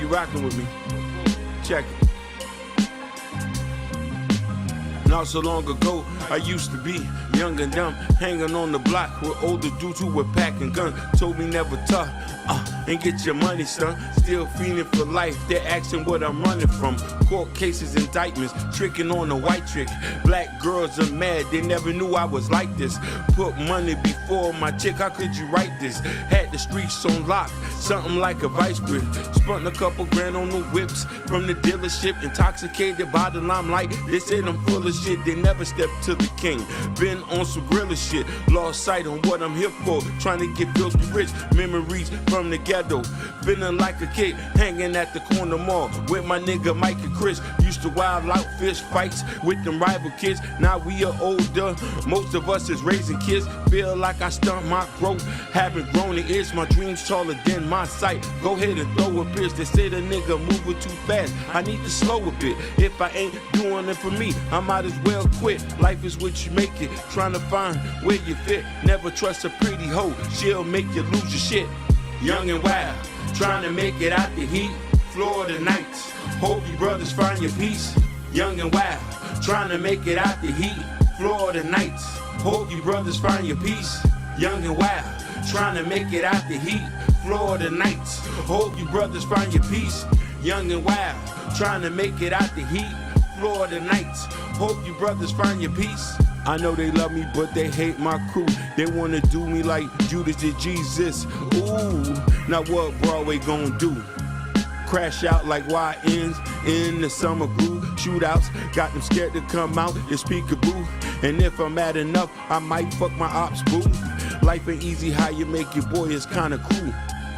you rocking with me. Check it. Not so long ago, I used to be young and dumb, hanging on the block with older dudes who were packing guns. Told me never talk, and get your money, son. Still feeling for life, they're asking what I'm running from. Court cases, indictments, tricking on a white trick. Black girls are mad, they never knew I was like this. Put money before my chick, how could you write this? Had the streets on lock, something like a vice grip. Spent a couple grand on the whips from the dealership. Intoxicated by the limelight, they said I'm full of shit. They never stepped to the king. Been on some gorilla shit, lost sight on what I'm here for. Trying to get filthy rich, memories from the ghetto. Feeling like a kid, hanging at the corner mall with my nigga Mike and Chris. Used to wild out fish fights with them rival kids. Now we are older, most of us is raising kids. Feel like I stunt my growth, haven't grown it is. My dreams taller than my sight. Go ahead and throw a pitch. They say the nigga moving too fast, I need to slow a bit. If I ain't doing it for me, I might as well quit. Life is what you make it, trying to find where you fit. Never trust a pretty hoe, she'll make you lose your shit. Young and wild, trying to make it out the heat. Florida nights, hope you brothers find your peace. Young and wild, trying to make it out the heat. Florida nights, hope you brothers find your peace. Young and wild, trying to make it out the heat. Florida nights, hope you brothers find your peace. Young and wild, trying to make it out the heat. Florida nights, hope you brothers find your peace. I know they love me, but they hate my crew. They wanna do me like Judas did Jesus. Ooh, now what Broadway gonna do? Crash out like YNs in the summer groove. Shootouts got them scared to come out. It's peekaboo. And if I'm mad enough, I might fuck my ops boo. Life ain't easy, how you make it, boy, it's kinda cool.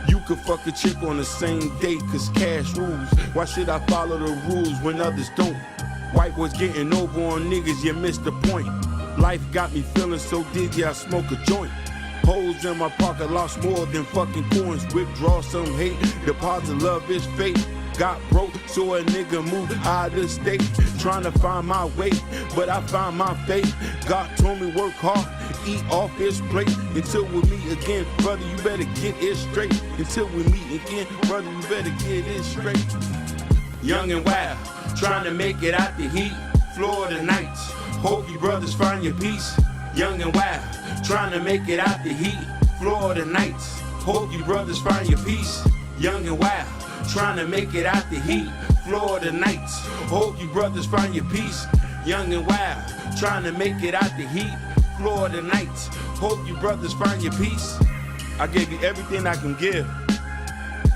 You could fuck a chick on the same day, cause cash rules. Why should I follow the rules when others don't? White boys getting over on niggas, you missed the point. Life got me feeling so dizzy, I smoke a joint. Holes in my pocket, lost more than fucking coins. Withdraw some hate, deposit love is fate. Got broke, so a nigga moved out of state. Trying to find my way, but I found my fate. God told me work hard, eat off his plate. Until we meet again, brother, you better get it straight. Until we meet again, brother, you better get it straight. Young and wild, trying to make it out the heat. Florida nights, hope you brothers find your peace. Young and wild, trying to make it out the heat. Florida nights, hope you brothers find your peace. Young and wild, trying to make it out the heat. Florida nights, hope you brothers find your peace. Young and wild, trying to make it out the heat. Florida nights, hope you brothers find your peace. I gave you everything I can give.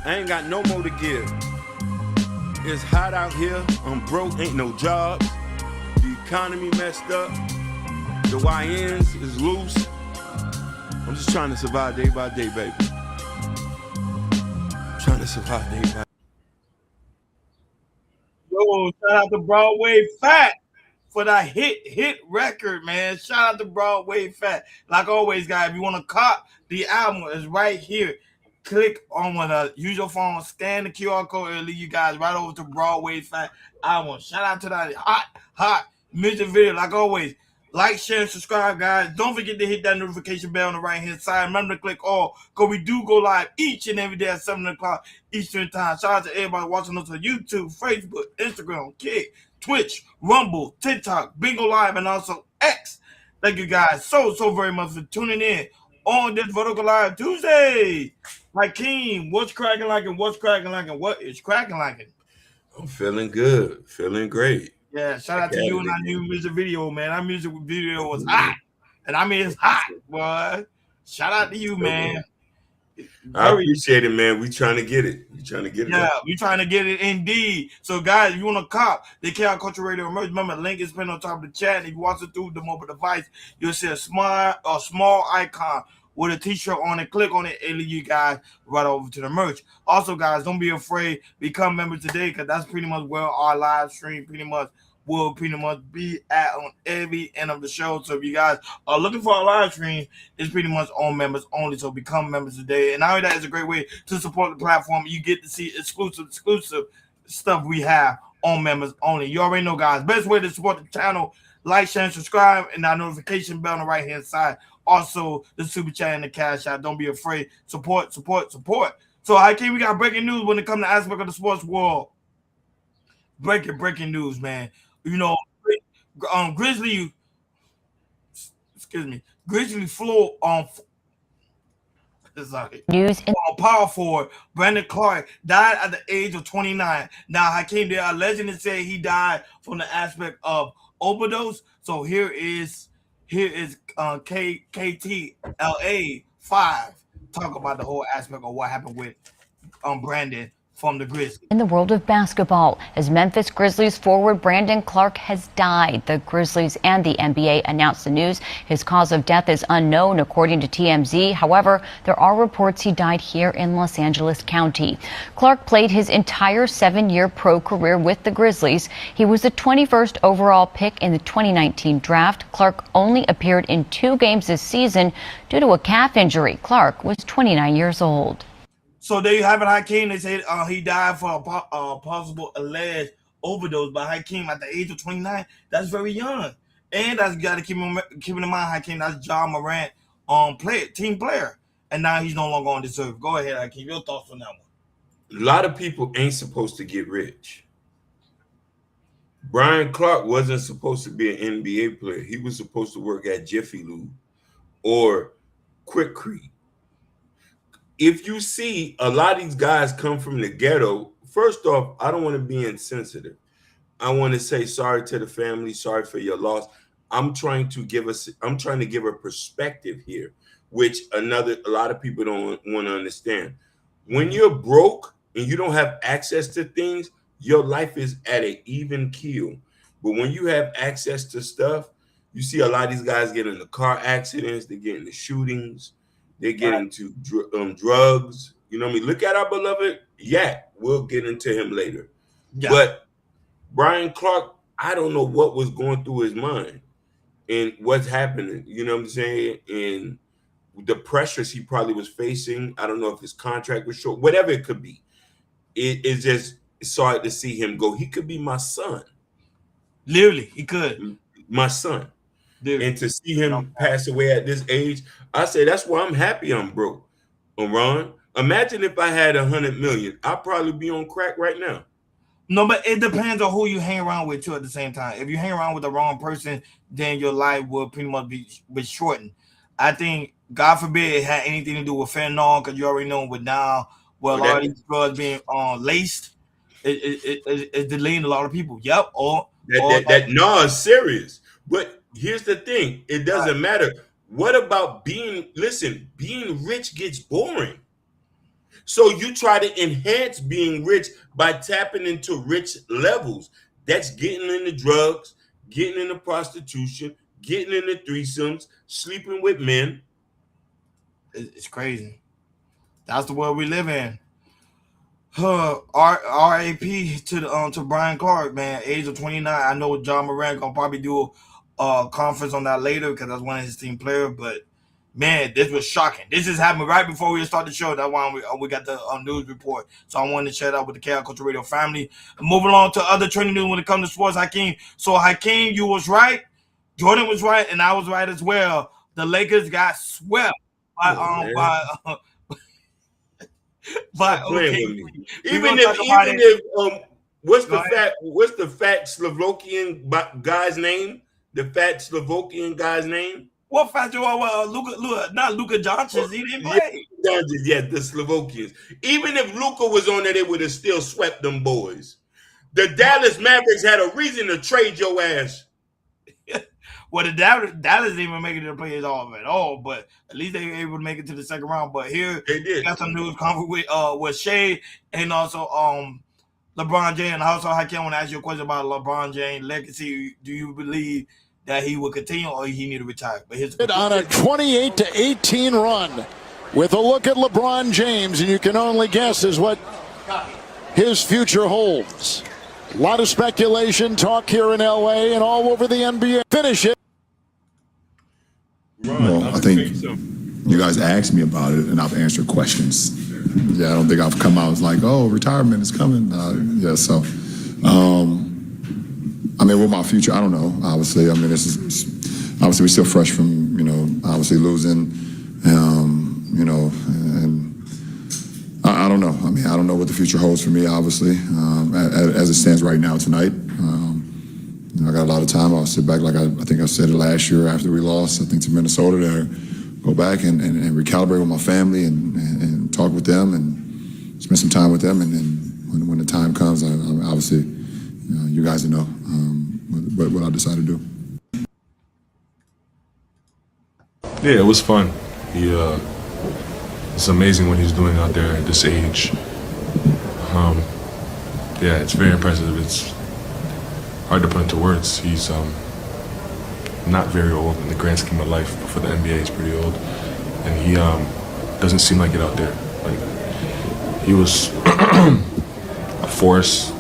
I ain't got no more to give. It's hot out here, I'm broke, ain't no jobs. The economy messed up. The YNs is loose. I'm just trying to survive day by day, baby. Trying to survive day by day. Yo, shout out to Broadway Fat for that hit record, man. Shout out to Broadway Fat. Like always, guys, if you want to cop the album, it's right here. Click on use your phone, scan the QR code, and lead you guys right over to Broadway Fat album. Shout out to that hot music video. Like always, like, share, and subscribe, guys. Don't forget to hit that notification bell on the right-hand side. Remember to click all, because we do go live each and every day at 7 o'clock Eastern Time. Shout out to everybody watching us on YouTube, Facebook, Instagram, Kick, Twitch, Rumble, TikTok, Bingo Live, and also X. Thank you guys so very much for tuning in on this Vertical Live Tuesday. Hakeem, what's cracking like and what's cracking like and what is cracking like? I'm feeling good, feeling great. Yeah, shout out to you and our new music video, man. Our music video was hot. And I mean, it's hot, boy. Shout out to you, man. I appreciate it, man. We trying to get it. We trying to get it. Yeah, we trying to get it indeed. So, guys, if you want to cop the Chaos Culture Radio merch, remember, the link is pinned on top of the chat. And if you watch it through the mobile device, you'll see a small icon with a t-shirt on it. Click on it and lead you guys right over to the merch. Also, guys, don't be afraid. Become members today, because that's pretty much where our live stream will be at on every end of the show. So if you guys are looking for a live stream, it's pretty much on members only. So become members today. And now that is a great way to support the platform. You get to see exclusive stuff we have on members only. You already know, guys. Best way to support the channel, like, share, and subscribe, and that notification bell on the right hand side. Also, the super chat and the cash out. Don't be afraid. Support. So Hakeem, we got breaking news when it comes to aspect of the sports world. Breaking news, man. You know, Grizzly, excuse me, Grizzly flew on. Sorry. News in Power forward Brandon Clark died at the age of 29. Now, Hakeem, they are allegedly say he died from the aspect of overdose. So here is KTLA 5 talk about the whole aspect of what happened with Brandon from the Grizzlies. the world of basketball, as Memphis Grizzlies forward Brandon Clark has died. The Grizzlies and the NBA announced the news. His cause of death is unknown, according to TMZ. However, there are reports he died here in Los Angeles County. Clark played his entire 7-year pro career with the Grizzlies. He was the 21st overall pick in the 2019 draft. Clark only appeared in 2 games this season due to a calf injury. Clark was 29 years old. So there you have it, Hakeem. They said he died for a possible alleged overdose by Hakeem at the age of 29. That's very young. And that's got to keep in mind, Hakeem, that's John Morant team player. And now he's no longer on the serve. Go ahead, Hakeem. Your thoughts on that one. A lot of people ain't supposed to get rich. Brian Clark wasn't supposed to be an NBA player. He was supposed to work at Jiffy Lube or Quick Creek. If you see a lot of these guys come from the ghetto, first off, I don't want to be insensitive. I want to say sorry to the family, sorry for your loss. I'm trying to give a perspective here, which a lot of people don't want to understand. When you're broke and you don't have access to things, your life is at an even keel. But when you have access to stuff, you see a lot of these guys get into car accidents, they get into shootings, they get into drugs. You know what I mean? Look at our beloved Yak. We'll get into him later. Yeah. But Brian Clark, I don't know what was going through his mind and what's happening. You know what I'm saying? And the pressures he probably was facing. I don't know if his contract was short, whatever it could be. It's just sorry to see him go. He could be my son. Literally, he could. My son. Literally. And to see him pass away at this age, I say that's why I'm happy I'm broke. Ron, imagine if I had 100 million. I'd probably be on crack right now. No, but it depends on who you hang around with too at the same time. If you hang around with the wrong person, then your life will pretty much be shortened. I think, God forbid, it had anything to do with fentanyl, because you already know with now, well, a lot of these drugs being laced, it's delaying a lot of people. Yep. No, it's serious. But here's the thing. It doesn't matter. What about being rich gets boring. So you try to enhance being rich by tapping into rich levels. That's getting into drugs, getting into prostitution, getting into threesomes, sleeping with men. It's crazy. That's the world we live in. R.A.P. to Brian Clark, man. Age of 29. I know John Morant gonna probably do a conference on that later because that's one of his team players. But man, this was shocking. This just happened right before we start the show. That's why we got the news report. So I wanted to share that with the Chaos Culture Radio family. And moving on to other trending news when it comes to sports, Hakeem. So Hakeem, you was right. Jordan was right, and I was right as well. The Lakers got swept by even if what's the fat Slovakian guy's name? The fat Slovakian guy's name? What fat Luka? Not Luka Doncic. He didn't play. Yeah, the Slovakians. Even if Luka was on there, they would have still swept them boys. The Dallas Mavericks had a reason to trade your ass. Well, the Dallas didn't even make it to the playoffs at all, but at least they were able to make it to the second round. But here they did. Got some news conference with Shea and also LeBron James. And also, I want to ask you a question about LeBron James' legacy. Do you believe that he will continue or he need to retire? But here's on a 28-18 run with a look at LeBron James, and you can only guess is what his future holds. A lot of speculation, talk here in LA and all over the NBA. Finish it. Well, I think you guys asked me about it, and I've answered questions. Yeah, I don't think I've come out like, oh, retirement is coming. So, I mean, with my future, I don't know. Obviously, I mean, this is obviously we're still fresh from obviously losing, and I don't know. I mean, I don't know what the future holds for me, obviously, as it stands right now tonight. I got a lot of time. I'll sit back, like I think I said it last year after we lost, I think, to Minnesota, to go back and recalibrate with my family and talk with them and spend some time with them. And then when the time comes, I obviously, you guys know what I decide to do. Yeah, it was fun. It's amazing what he's doing out there at this age. Yeah, it's very impressive. It's hard to put into words. He's not very old in the grand scheme of life, but for the NBA, he's pretty old. And he doesn't seem like it out there. Like, he was a force.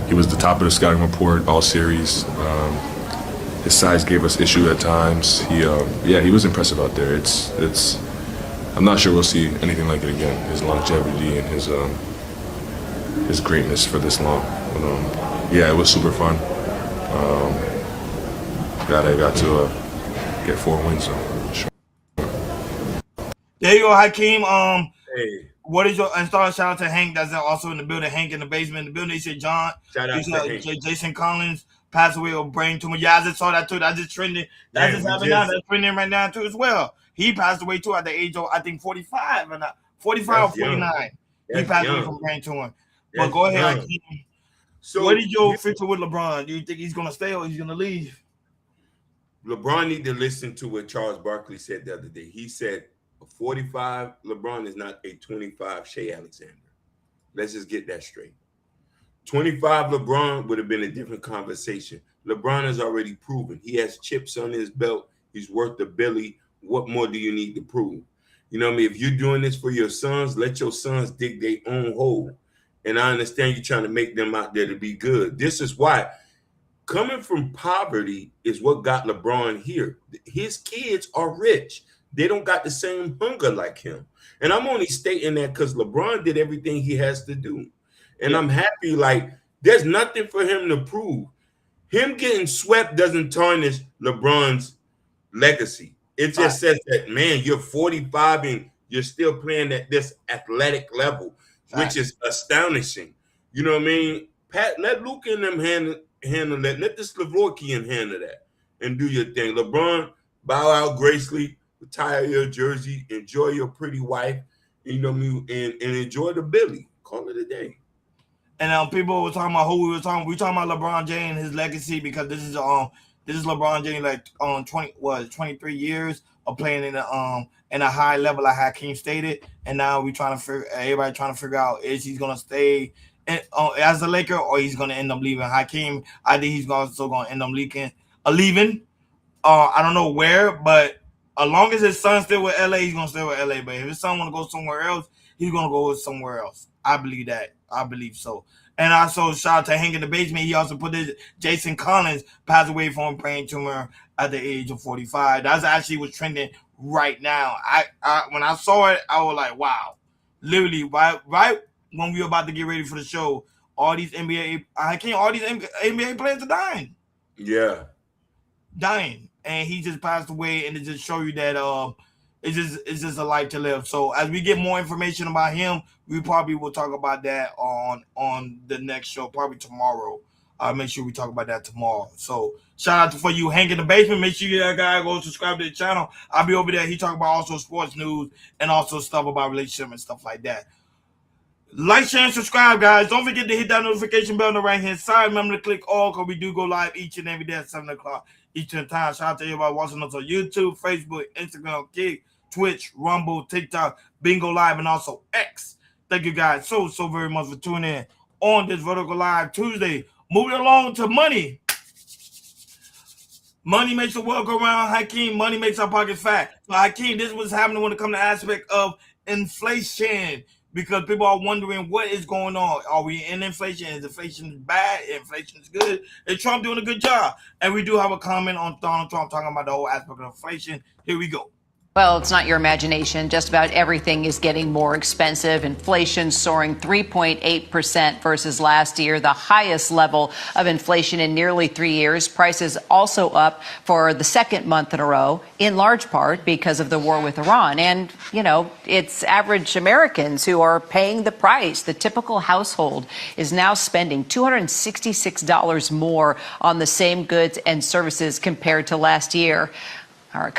He was the top of the scouting report all series. His size gave us issue at times. He was impressive out there. It's. I'm not sure we'll see anything like it again. His longevity and his greatness for this long. But, yeah, it was super fun. Glad I got to get 4 wins. So, sure. There you go, Hakeem. Hey, What is your and shout out to Hank that's also in the building. Hank in the basement in the building. He said John. shout out to Hank. Jason Collins passed away of brain tumor. Yeah, I just saw that too. That's just trending. That's Man, just happening now. That's trending right now too as well. He passed away too at the age of, I think, 45 and 45 or 49. He passed away from brain tumor. But go ahead, Hakeem. So what is your future with LeBron? Do you think he's gonna stay or he's gonna leave? LeBron need to listen to what Charles Barkley said the other day. He said a 45 LeBron is not a 25 Shea Alexander. Let's just get that straight. 25 LeBron would have been a different conversation. LeBron has already proven. He has chips on his belt. He's worth the billy. What more do you need to prove? You know what I mean? If you're doing this for your sons, let your sons dig their own hole. And I understand you're trying to make them out there to be good. This is why coming from poverty is what got LeBron here. His kids are rich. They don't got the same hunger like him. And I'm only stating that because LeBron did everything he has to do. And I'm happy, like, there's nothing for him to prove. Him getting swept doesn't tarnish LeBron's legacy. It just says that, man, you're 45 and you're still playing at this athletic level, which is astonishing. You know what I mean? Pat, let Luke and them handle that. Let the Slovackian handle that and do your thing. LeBron, bow out gracefully, retire your jersey, enjoy your pretty wife, you know what I mean, and enjoy the Billy. Call it a day. And people were talking about who we were talking. We talking about LeBron James, his legacy, because this is LeBron James, like 23 years of playing in a high level, like Hakeem stated, and now everybody trying to figure out is he's gonna stay as a Laker or he's gonna end up leaving. Hakeem, I think he's also gonna end up leaving. I don't know where, but as long as his son's still with LA, he's gonna stay with LA. But if his son want to go somewhere else, he's gonna go somewhere else. I believe that. I believe so. And also shout out to Hank in the basement. He also put this Jason Collins passed away from brain tumor at the age of 45. That's actually what's trending right now. I when I saw it, I was like, wow. Literally, right when we were about to get ready for the show, all these NBA players are dying. Yeah. Dying. And he just passed away, and it just show you that it's just a life to live. So as we get more information about him, we probably will talk about that on the next show, probably tomorrow. I'll make sure we talk about that tomorrow. So shout out for you, Hank in the basement. Make sure that guy go subscribe to the channel. I'll be over there. He talk about also sports news and also stuff about relationship and stuff like that. Like, share, and subscribe, guys. Don't forget to hit that notification bell on the right-hand side. Remember to click all because we do go live each and every day at 7 o'clock Eastern time. Shout out to everybody watching us on YouTube, Facebook, Instagram, Kick, Twitch, Rumble, TikTok, Bingo Live, and also X. Thank you guys so very much for tuning in on this Vertical Live Tuesday. Moving along to money. Money makes the world go round, Hakeem. Money makes our pockets fat. So, Hakeem, this is what's happening when it comes to aspect of inflation. Because people are wondering what is going on. Are we in inflation? Is inflation bad? Inflation is good? Is Trump doing a good job? And we do have a comment on Donald Trump talking about the whole aspect of inflation. Here we go. Well, it's not your imagination. Just about everything is getting more expensive. Inflation soaring 3.8% versus last year, the highest level of inflation in nearly 3 years. Prices also up for the second month in a row, in large part because of the war with Iran. And, you know, it's average Americans who are paying the price. The typical household is now spending $266 more on the same goods and services compared to last year. Our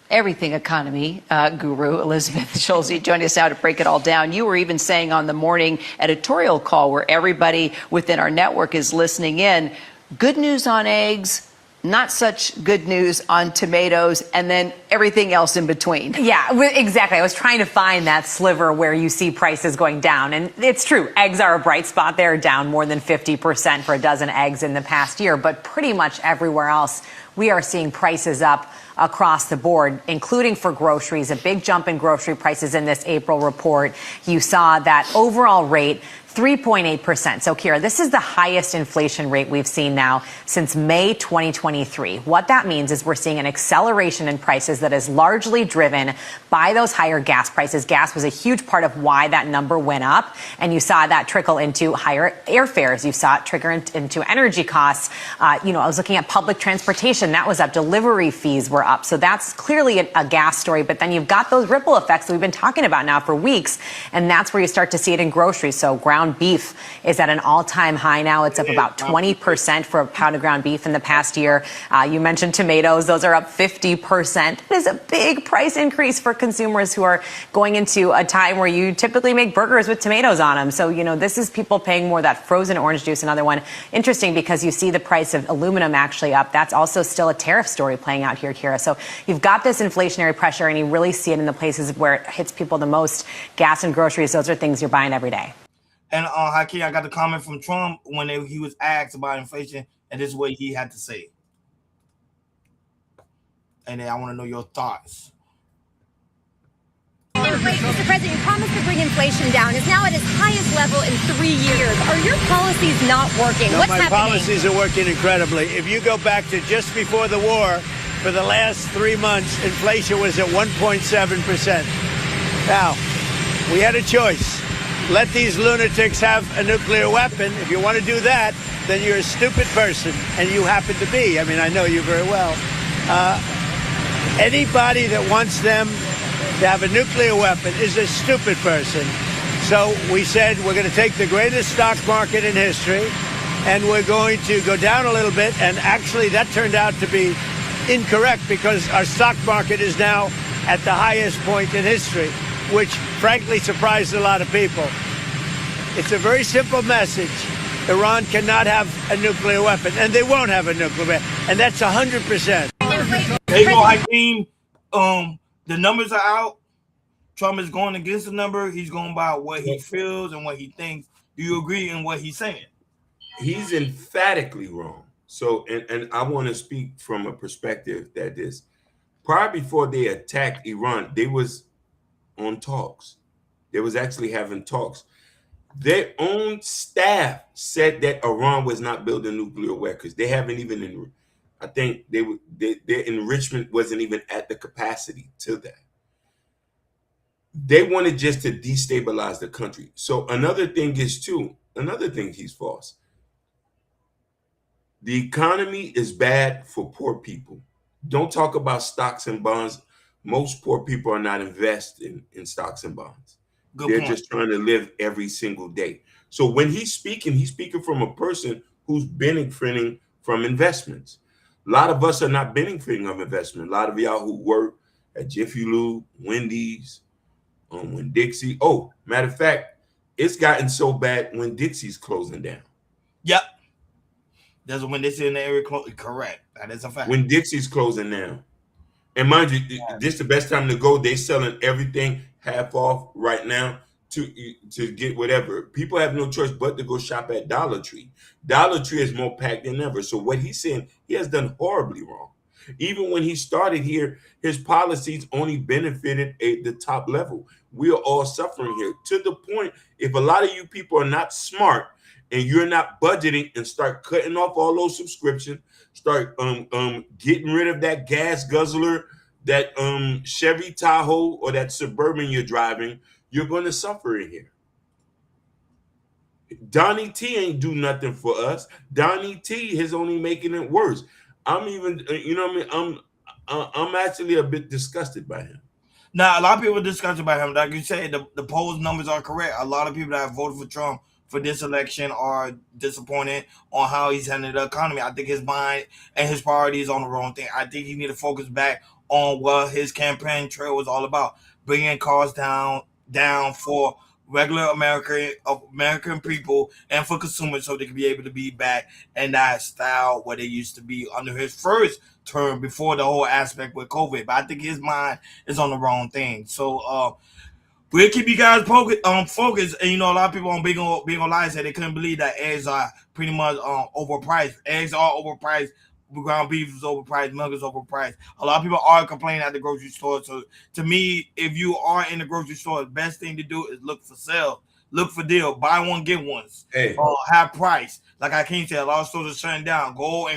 everything economy guru Elizabeth Schulze joined us now to break it all down. You were even saying on the morning editorial call, where everybody within our network is listening in, good news on eggs, not such good news on tomatoes, and then everything else in between. Yeah, exactly. I was trying to find that sliver where you see prices going down. And it's true. Eggs are a bright spot. They're down more than 50% for a dozen eggs in the past year. But pretty much everywhere else, we are seeing prices up across the board, including for groceries. A big jump in grocery prices in this April report. You saw that overall rate 3.8%. So, Kira, this is the highest inflation rate we've seen now since May 2023. What that means is we're seeing an acceleration in prices that is largely driven by those higher gas prices. Gas was a huge part of why that number went up. And you saw that trickle into higher airfares. You saw it trigger into energy costs. I was looking at public transportation. That was up. Delivery fees were up. So that's clearly a gas story. But then you've got those ripple effects that we've been talking about now for weeks. And that's where you start to see it in groceries. So ground beef is at an all-time high now. It's up about 20% for a pound of ground beef in the past year. You mentioned tomatoes. Those are up 50%. It is a big price increase for consumers who are going into a time where you typically make burgers with tomatoes on them. So, this is people paying more. That frozen orange juice, another one. Interesting because you see the price of aluminum actually up. That's also still a tariff story playing out here, Kira. So you've got this inflationary pressure, and you really see it in the places where it hits people the most. Gas and groceries, those are things you're buying every day. And Hakeem, I got the comment from Trump when he was asked about inflation, and this is what he had to say. And then I want to know your thoughts. Mr. President, you promised to bring inflation down. It's now at its highest level in 3 years. Are your policies not working? No, What's my happening? policies are working incredibly. If you go back to just before the war, for the last 3 months, inflation was at 1.7%. Now, we had a choice. Let these lunatics have a nuclear weapon. If you want to do that, then you're a stupid person, and you happen to be. I mean, I know you very well. Anybody that wants them to have a nuclear weapon is a stupid person. So we said we're going to take the greatest stock market in history, and we're going to go down a little bit. And actually, that turned out to be incorrect because our stock market is now at the highest point in history, which frankly surprised a lot of people. It's a very simple message. Iran cannot have a nuclear weapon, and they won't have a nuclear weapon, and that's 100%. There you go, Hakeem. The numbers are out. Trump is going against the number. He's going by what he feels and what he thinks. Do you agree in what he's saying? He's emphatically wrong. So, and I want to speak from a perspective that this, prior before they attacked Iran, they was on talks. They was actually having talks. Their own staff said that Iran was not building nuclear weapons. They haven't even, I think their enrichment wasn't even at the capacity to that. They wanted just to destabilize the country. So another thing he's false. The economy is bad for poor people. Don't talk about stocks and bonds. Most poor people are not investing in stocks and bonds. They're just trying to live every single day. So when he's speaking from a person who's benefiting from investments. A lot of us are not benefiting from investment. A lot of y'all who work at Jiffy Lube, Wendy's, Winn-Dixie. Oh, matter of fact, it's gotten so bad Winn-Dixie's closing down. Yep. That's when they say in the area. Correct. That is a fact. Winn-Dixie's closing down. And mind you, this is the best time to go. They're selling everything half off right now to get whatever. People have no choice but to go shop at Dollar Tree. Dollar Tree is more packed than ever. So what he's saying, he has done horribly wrong. Even when he started here, his policies only benefited the top level. We are all suffering here to the point, if a lot of you people are not smart and you're not budgeting and start cutting off all those subscriptions, start getting rid of that gas guzzler that Chevy Tahoe or that Suburban you're driving, you're going to suffer in here. Donnie T ain't do nothing for us. Donnie T is only making it worse. I'm even, you know what I mean? I'm actually a bit disgusted by him. Now, a lot of people discuss about him. Like you said, the polls numbers are correct. A lot of people that have voted for Trump for this election are disappointed on how he's handling the economy. I think his mind and his priorities on the wrong thing. I think he need to focus back on what his campaign trail was all about, bringing costs down for regular American people and for consumers, so they can be able to be back in that style where they used to be under his first term before the whole aspect with COVID. But I think his mind is on the wrong thing. So we'll keep you guys focused. And a lot of people on Big on Live said they couldn't believe that eggs are pretty much overpriced. Eggs are overpriced. Ground beef is overpriced. Milk is overpriced. A lot of people are complaining at the grocery store. So to me, if you are in the grocery store, the best thing to do is look for sale, look for deal, buy one get ones. Hey, have price. Like I can't say, a lot of stores are shutting down. Go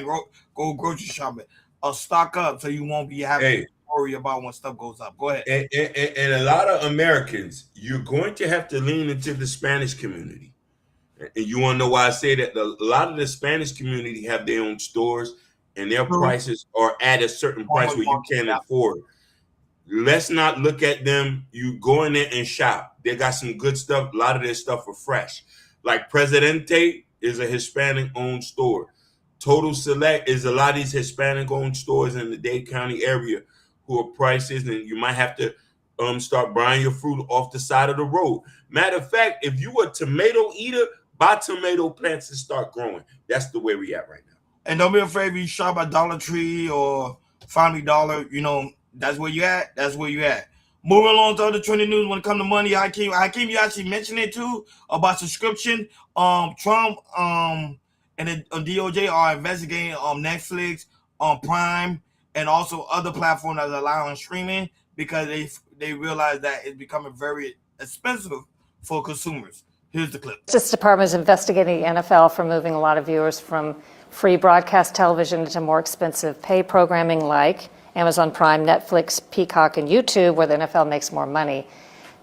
grocery shopping. Stock up so you won't be having to worry about when stuff goes up. Go ahead. And a lot of Americans, you're going to have to lean into the Spanish community. And you want to know why I say that? A lot of the Spanish community have their own stores, and their prices are at a certain price where you can't afford. Let's not look at them. You go in there and shop. They got some good stuff. A lot of their stuff are fresh. Like Presidente is a Hispanic-owned store. Total Select is a lot of these Hispanic-owned stores in the Dade County area who are prices, and you might have to start buying your fruit off the side of the road. Matter of fact, if you a tomato eater, buy tomato plants and start growing. That's the way we at right now. And don't be afraid if you shop at Dollar Tree or Family Dollar. That's where you at. That's where you at. Moving along to other trending news when it comes to money, Hakeem, you actually mentioned it too about subscription. Trump and the DOJ are investigating Netflix, Prime, and also other platforms that are allowing streaming because they realize that it's becoming very expensive for consumers. Here's the clip. Justice Department is investigating the NFL for moving a lot of viewers from free broadcast television into more expensive pay programming like Amazon Prime, Netflix, Peacock, and YouTube, where the NFL makes more money.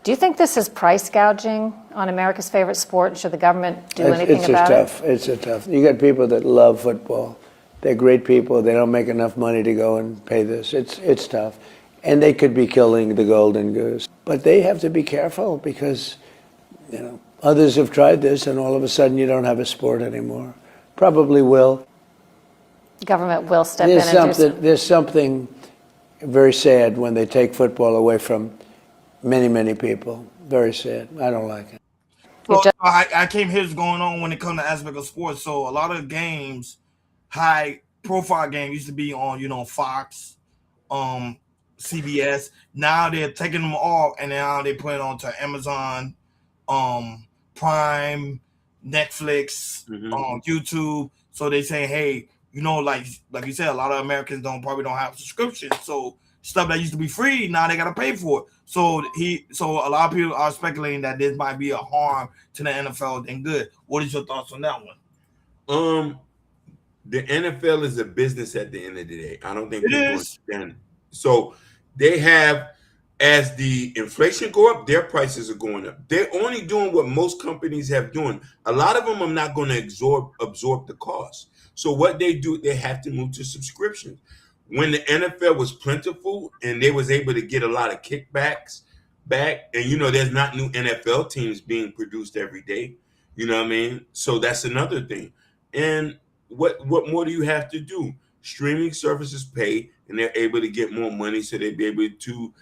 Do you think this is price gouging on America's favorite sport? And should the government do anything about it? It's tough. You got people that love football. They're great people. They don't make enough money to go and pay this. It's tough. And they could be killing the golden goose. But they have to be careful because, others have tried this and all of a sudden you don't have a sport anymore. Probably will. The government will step in and do something. There's something very sad when they take football away from many, many people. Very sad. I don't like it. So I came here's going on when it comes to aspect of sports. So a lot of games, high profile games used to be on, Fox, CBS. Now they're taking them off and now they put it onto Amazon, Prime, Netflix, YouTube. So they say, hey, like you said, a lot of Americans probably don't have subscriptions. So stuff that used to be free, now they gotta pay for it. So a lot of people are speculating that this might be a harm to the NFL than good. What is your thoughts on that one? The NFL is a business at the end of the day. I don't think it people is. understand. So they have, as the inflation go up, their prices are going up. They're only doing what most companies have doing. A lot of them are not going to absorb the cost. So what they do, they have to move to subscriptions. When the NFL was plentiful and they was able to get a lot of kickbacks back, and there's not new NFL teams being produced every day. You know what I mean? So that's another thing. And what more do you have to do? Streaming services pay, and they're able to get more money, so they'll be able to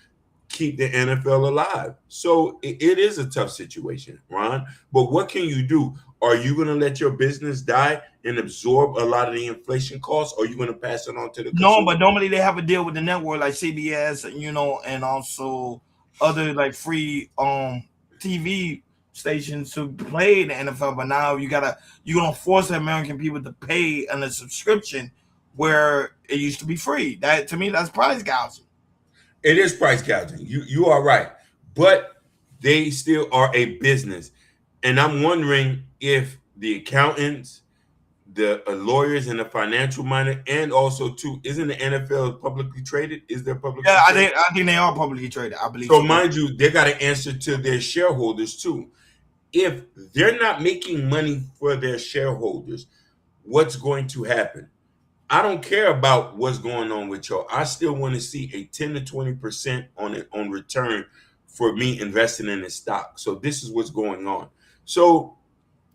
keep the NFL alive. So it is a tough situation, Ron. But what can you do? Are you going to let your business die and absorb a lot of the inflation costs, or are you going to pass it on to the consumer? No, but normally they have a deal with the network like CBS, and also other like free TV stations to play the NFL. But now you're gonna force the American people to pay on a subscription where it used to be free. That to me, that's price gouging. It is price gouging. You are right, but they still are a business, and I'm wondering if the accountants, the lawyers and the financial minded, and also too, isn't the NFL publicly traded? Is there publicly Yeah, traded? I think they are publicly traded. I believe So so. mind you, they got to answer to their shareholders too. If they're not making money for their shareholders, what's going to happen? I don't care about what's going on with y'all. I still want to see a 10 to 20% on return for me investing in the stock. So this is what's going on. So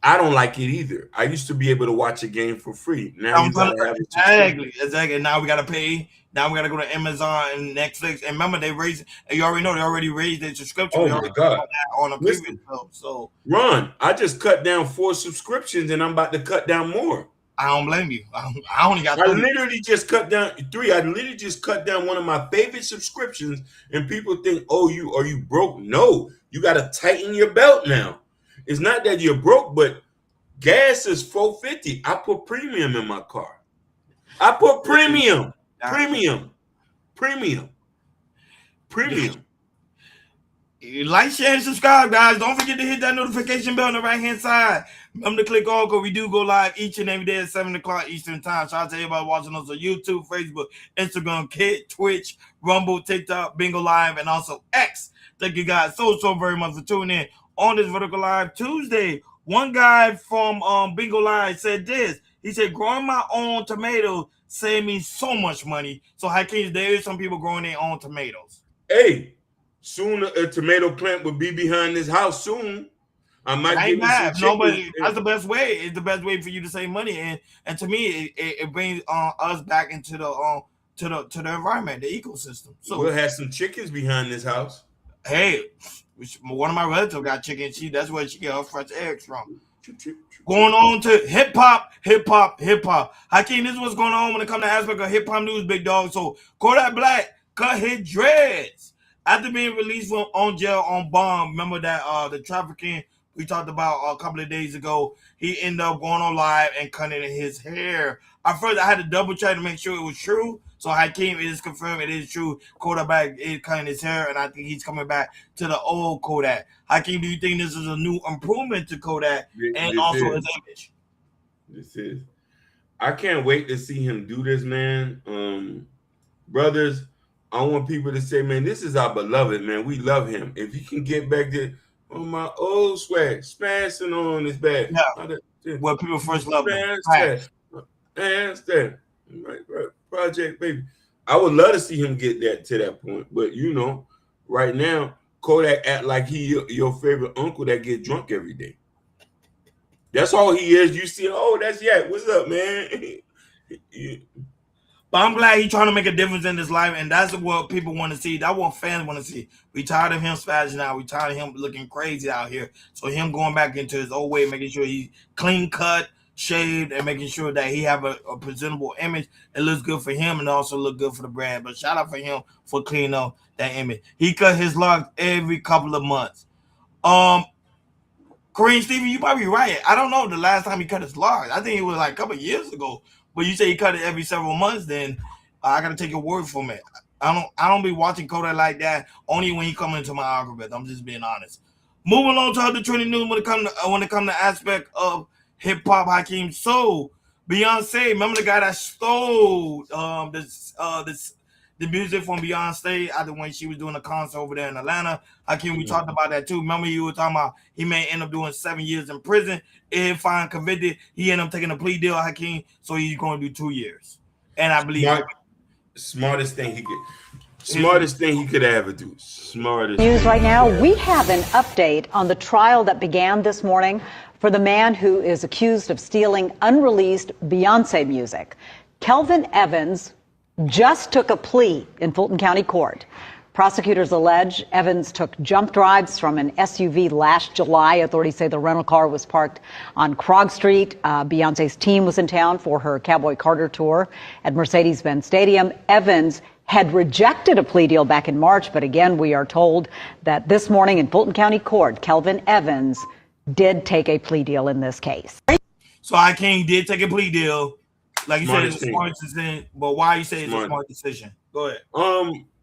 I don't like it either. I used to be able to watch a game for free. Now you got to have a subscription. Exactly. Now we got to pay. Now we got to go to Amazon and Netflix. And remember, they raised. You already know they already raised their subscription. Oh We my already God. talked about that on a Listen. previous show. So Ron, I just cut down 4 subscriptions and I'm about to cut down more. I don't blame you. I only got I 30. literally just cut down 3. I literally just cut down one of my favorite subscriptions, and people think, "Oh, are you broke?" No, you got to tighten your belt now. It's not that you're broke, but gas is $4.50. I put premium in my car. I put premium. Like, share, and subscribe, guys. Don't forget to hit that notification bell on the right-hand side. Remember to click all, because we do go live each and every day at 7 o'clock Eastern Time. Shout out to everybody watching us on YouTube, Facebook, Instagram, Kid, Twitch, Rumble, TikTok, Bingo Live, and also X. Thank you guys so very much for tuning in on this Vertical Live Tuesday. One guy from Bingo Live said this. He said, growing my own tomatoes saved me so much money. So, Hakeem, there is some people growing their own tomatoes. Hey. Soon a tomato plant will be behind this house soon. I might give you some chickens. That's the best way. It's the best way for you to save money, and to me, it brings us back into the environment, the ecosystem. So we'll have some chickens behind this house. Hey, one of my relatives got chicken. That's where she get her fresh eggs from. Going on to hip hop. Hakeem, this is what's going on when it comes to aspect of hip hop news, big dog. So Kodak Black cut his dreads after being released from on jail on bond. Remember that the trafficking we talked about a couple of days ago. He ended up going on live and cutting his hair. At first, I had to double check to make sure it was true. So Hakeem, it is confirmed it is true. Kodak Black is cutting his hair, and I think he's coming back to the old Kodak. Hakeem, do you think this is a new improvement to Kodak and also his image? This is. I can't wait to see him do this, man. Brothers, I want people to say, man, this is our beloved, man. We love him. If he can get back to my old swag, smashing on his back. Yeah. Well, people first love him. Right. Project, baby. I would love to see him get that to that point. But, right now, Kodak act like he your favorite uncle that get drunk every day. That's all he is. You see, that's Yak. What's up, man? Yeah. But I'm glad he's trying to make a difference in his life, and that's what people want to see. That's what fans want to see. We tired of him spazzing out. We tired of him looking crazy out here. So him going back into his old way, making sure he's clean cut, shaved, and making sure that he have a presentable image. It looks good for him and also look good for the brand. But shout out for him for cleaning up that image. He cut his locks every couple of months. Kareem, Steven, you might be right. I don't know the last time he cut his locks. I think it was like a couple of years ago. But you say he cut it every several months, then I gotta take your word from it. I don't be watching Kodak like that only when he come into my algorithm. I'm just being honest. Moving on to other trending news when it come to aspect of hip hop, Hakeem. So Beyonce, remember the guy that stole the music from Beyonce after when she was doing a concert over there in Atlanta? Hakeem, we talked about that too. Remember you were talking about he may end up doing 7 years in prison. If found convicted, he ended up taking a plea deal, Hakeem, so he's going to do 2 years. And I believe smartest thing he could ever do. Smartest. News right now, we have an update on the trial that began this morning for the man who is accused of stealing unreleased Beyonce music. Kelvin Evans just took a plea in Fulton County Court. Prosecutors allege Evans took jump drives from an SUV last July. Authorities say the rental car was parked on Krog Street. Beyonce's team was in town for her Cowboy Carter tour at Mercedes-Benz Stadium. Evans had rejected a plea deal back in March, but again, we are told that this morning in Fulton County Court, Kelvin Evans did take a plea deal in this case. So Hakeem did take a plea deal. Like you said, it's a smart decision, but why you say it's a smart decision? Go ahead.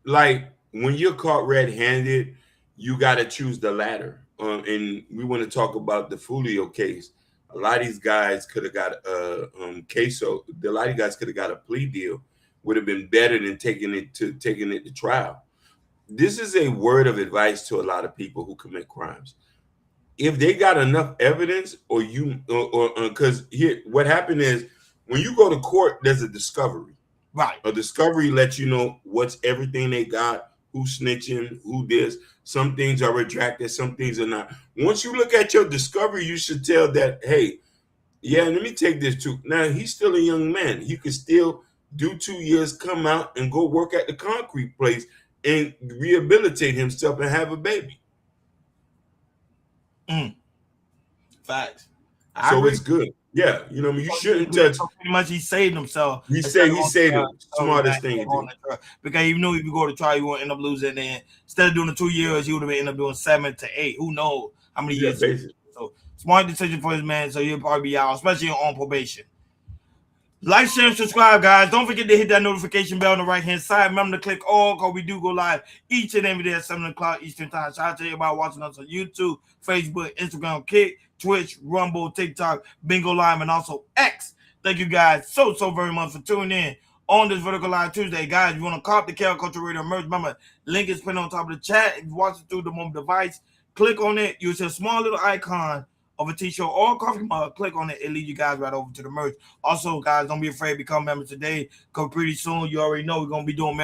Like when you're caught red-handed, you got to choose the latter. And we want to talk about the Fulio case. A lot of these guys could have got a queso. A lot of you guys could have got a plea deal. Would have been better than taking it to trial. This is a word of advice to a lot of people who commit crimes. If they got enough evidence, or because here, what happened is when you go to court, there's a discovery. Right. A discovery lets you know what's everything they got, who's snitching, who this. Some things are retracted, some things are not. Once you look at your discovery, you should tell that, hey, yeah, let me take this too. Now, he's still a young man. He could still do 2 years, come out and go work at the concrete place and rehabilitate himself and have a baby. Facts. So it's good. Yeah, you know what I mean? You shouldn't touch. So pretty much he saved himself. He saved the smartest thing he did. Because he knew if you go to trial, you won't end up losing. And instead of doing the 2 years, he would have ended up doing 7 to 8. Who knows how many years? Basically. So smart decision for his man. So he'll probably be out, especially on probation. Like, share, and subscribe, guys. Don't forget to hit that notification bell on the right-hand side. Remember to click all, because we do go live each and every day at 7 o'clock Eastern Time. Shout out to everybody watching us on YouTube, Facebook, Instagram, Kick, Twitch, Rumble, TikTok, Bingo Live, and also X. Thank you guys so very much for tuning in on this Vertical Live Tuesday. Guys, if you want to cop the Cal Culture Radio merch, remember, link is pinned on top of the chat. If you watch it through the mobile device, click on it. You'll see a small little icon of a t-shirt or a coffee mug. Click on it. It leads you guys right over to the merch. Also, guys, don't be afraid to become members today, because pretty soon, you already know, we're going to be doing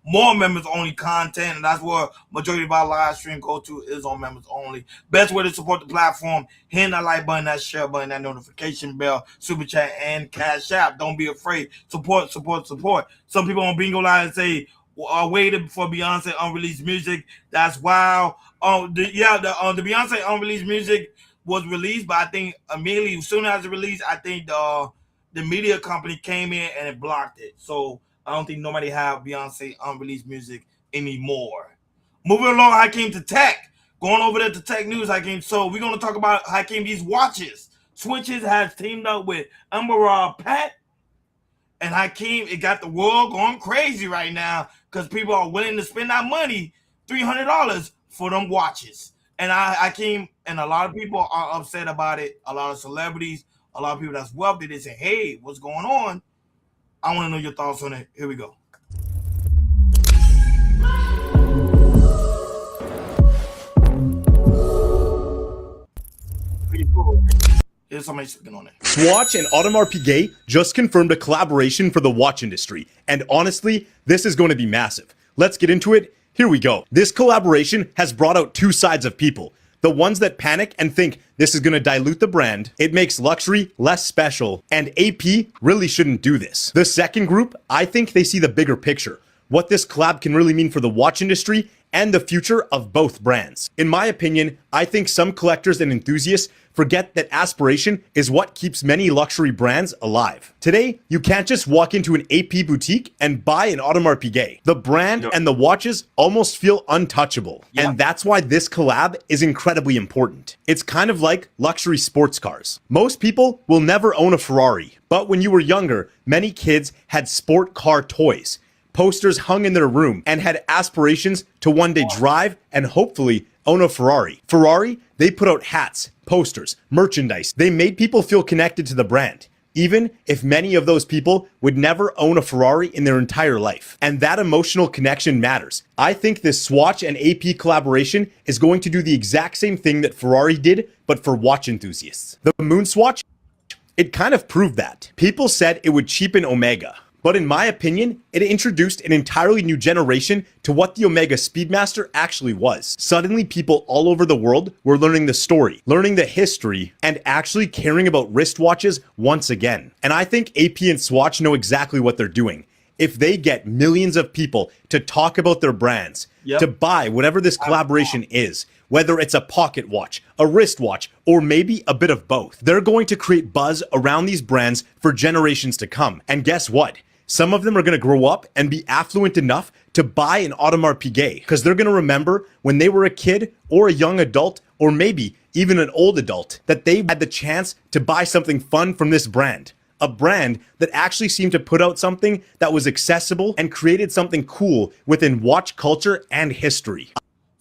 more members-only content, and that's where majority of our live stream go to, is on members only. Best way to support the platform, hitting that like button, that share button, that notification bell, super chat, and Cash App. Don't be afraid. Support. Some people on Bingo Live say, waited for Beyonce unreleased music. That's wow. The Beyonce unreleased music was released, but I think immediately, as soon as it released, I think the media company came in and it blocked it. So I don't think nobody have Beyonce unreleased music anymore. Moving along, Hakeem, to tech. Going over there to tech news, Hakeem. So we're going to talk about, Hakeem, these watches. Switches has teamed up with Emerald Pet. And Hakeem, it got the world going crazy right now, because people are willing to spend that money, $300 for them watches. And Hakeem, and a lot of people are upset about it. A lot of celebrities, a lot of people that's wealthy, they say, hey, what's going on? I want to know your thoughts on it. Here we go. Here's somebody sitting on it. Swatch and Audemars Piguet just confirmed a collaboration for the watch industry. And honestly, this is going to be massive. Let's get into it. Here we go. This collaboration has brought out two sides of people. The ones that panic and think this is going to dilute the brand, it makes luxury less special, and AP really shouldn't do this. The second group, I think they see the bigger picture, what this collab can really mean for the watch industry and the future of both brands. In my opinion, I think some collectors and enthusiasts forget that aspiration is what keeps many luxury brands alive. Today, you can't just walk into an AP boutique and buy an Audemars Piguet. The brand and the watches almost feel untouchable. And that's why this collab is incredibly important. It's kind of like luxury sports cars. Most people will never own a Ferrari, but when you were younger, many kids had sport car toys, posters hung in their room, and had aspirations to one day drive and hopefully own a Ferrari. Ferrari, they put out hats, posters, merchandise. They made people feel connected to the brand, even if many of those people would never own a Ferrari in their entire life. And that emotional connection matters. I think this Swatch and AP collaboration is going to do the exact same thing that Ferrari did, but for watch enthusiasts. The Moon Swatch, it kind of proved that. People said it would cheapen Omega, but in my opinion, it introduced an entirely new generation to what the Omega Speedmaster actually was. Suddenly, people all over the world were learning the story, learning the history, and actually caring about wristwatches once again. And I think AP and Swatch know exactly what they're doing. If they get millions of people to talk about their brands, to buy whatever this collaboration is, whether it's a pocket watch, a wristwatch, or maybe a bit of both, they're going to create buzz around these brands for generations to come. And guess what? Some of them are going to grow up and be affluent enough to buy an Audemars Piguet, because they're going to remember when they were a kid or a young adult, or maybe even an old adult, that they had the chance to buy something fun from this brand. A brand that actually seemed to put out something that was accessible and created something cool within watch culture and history.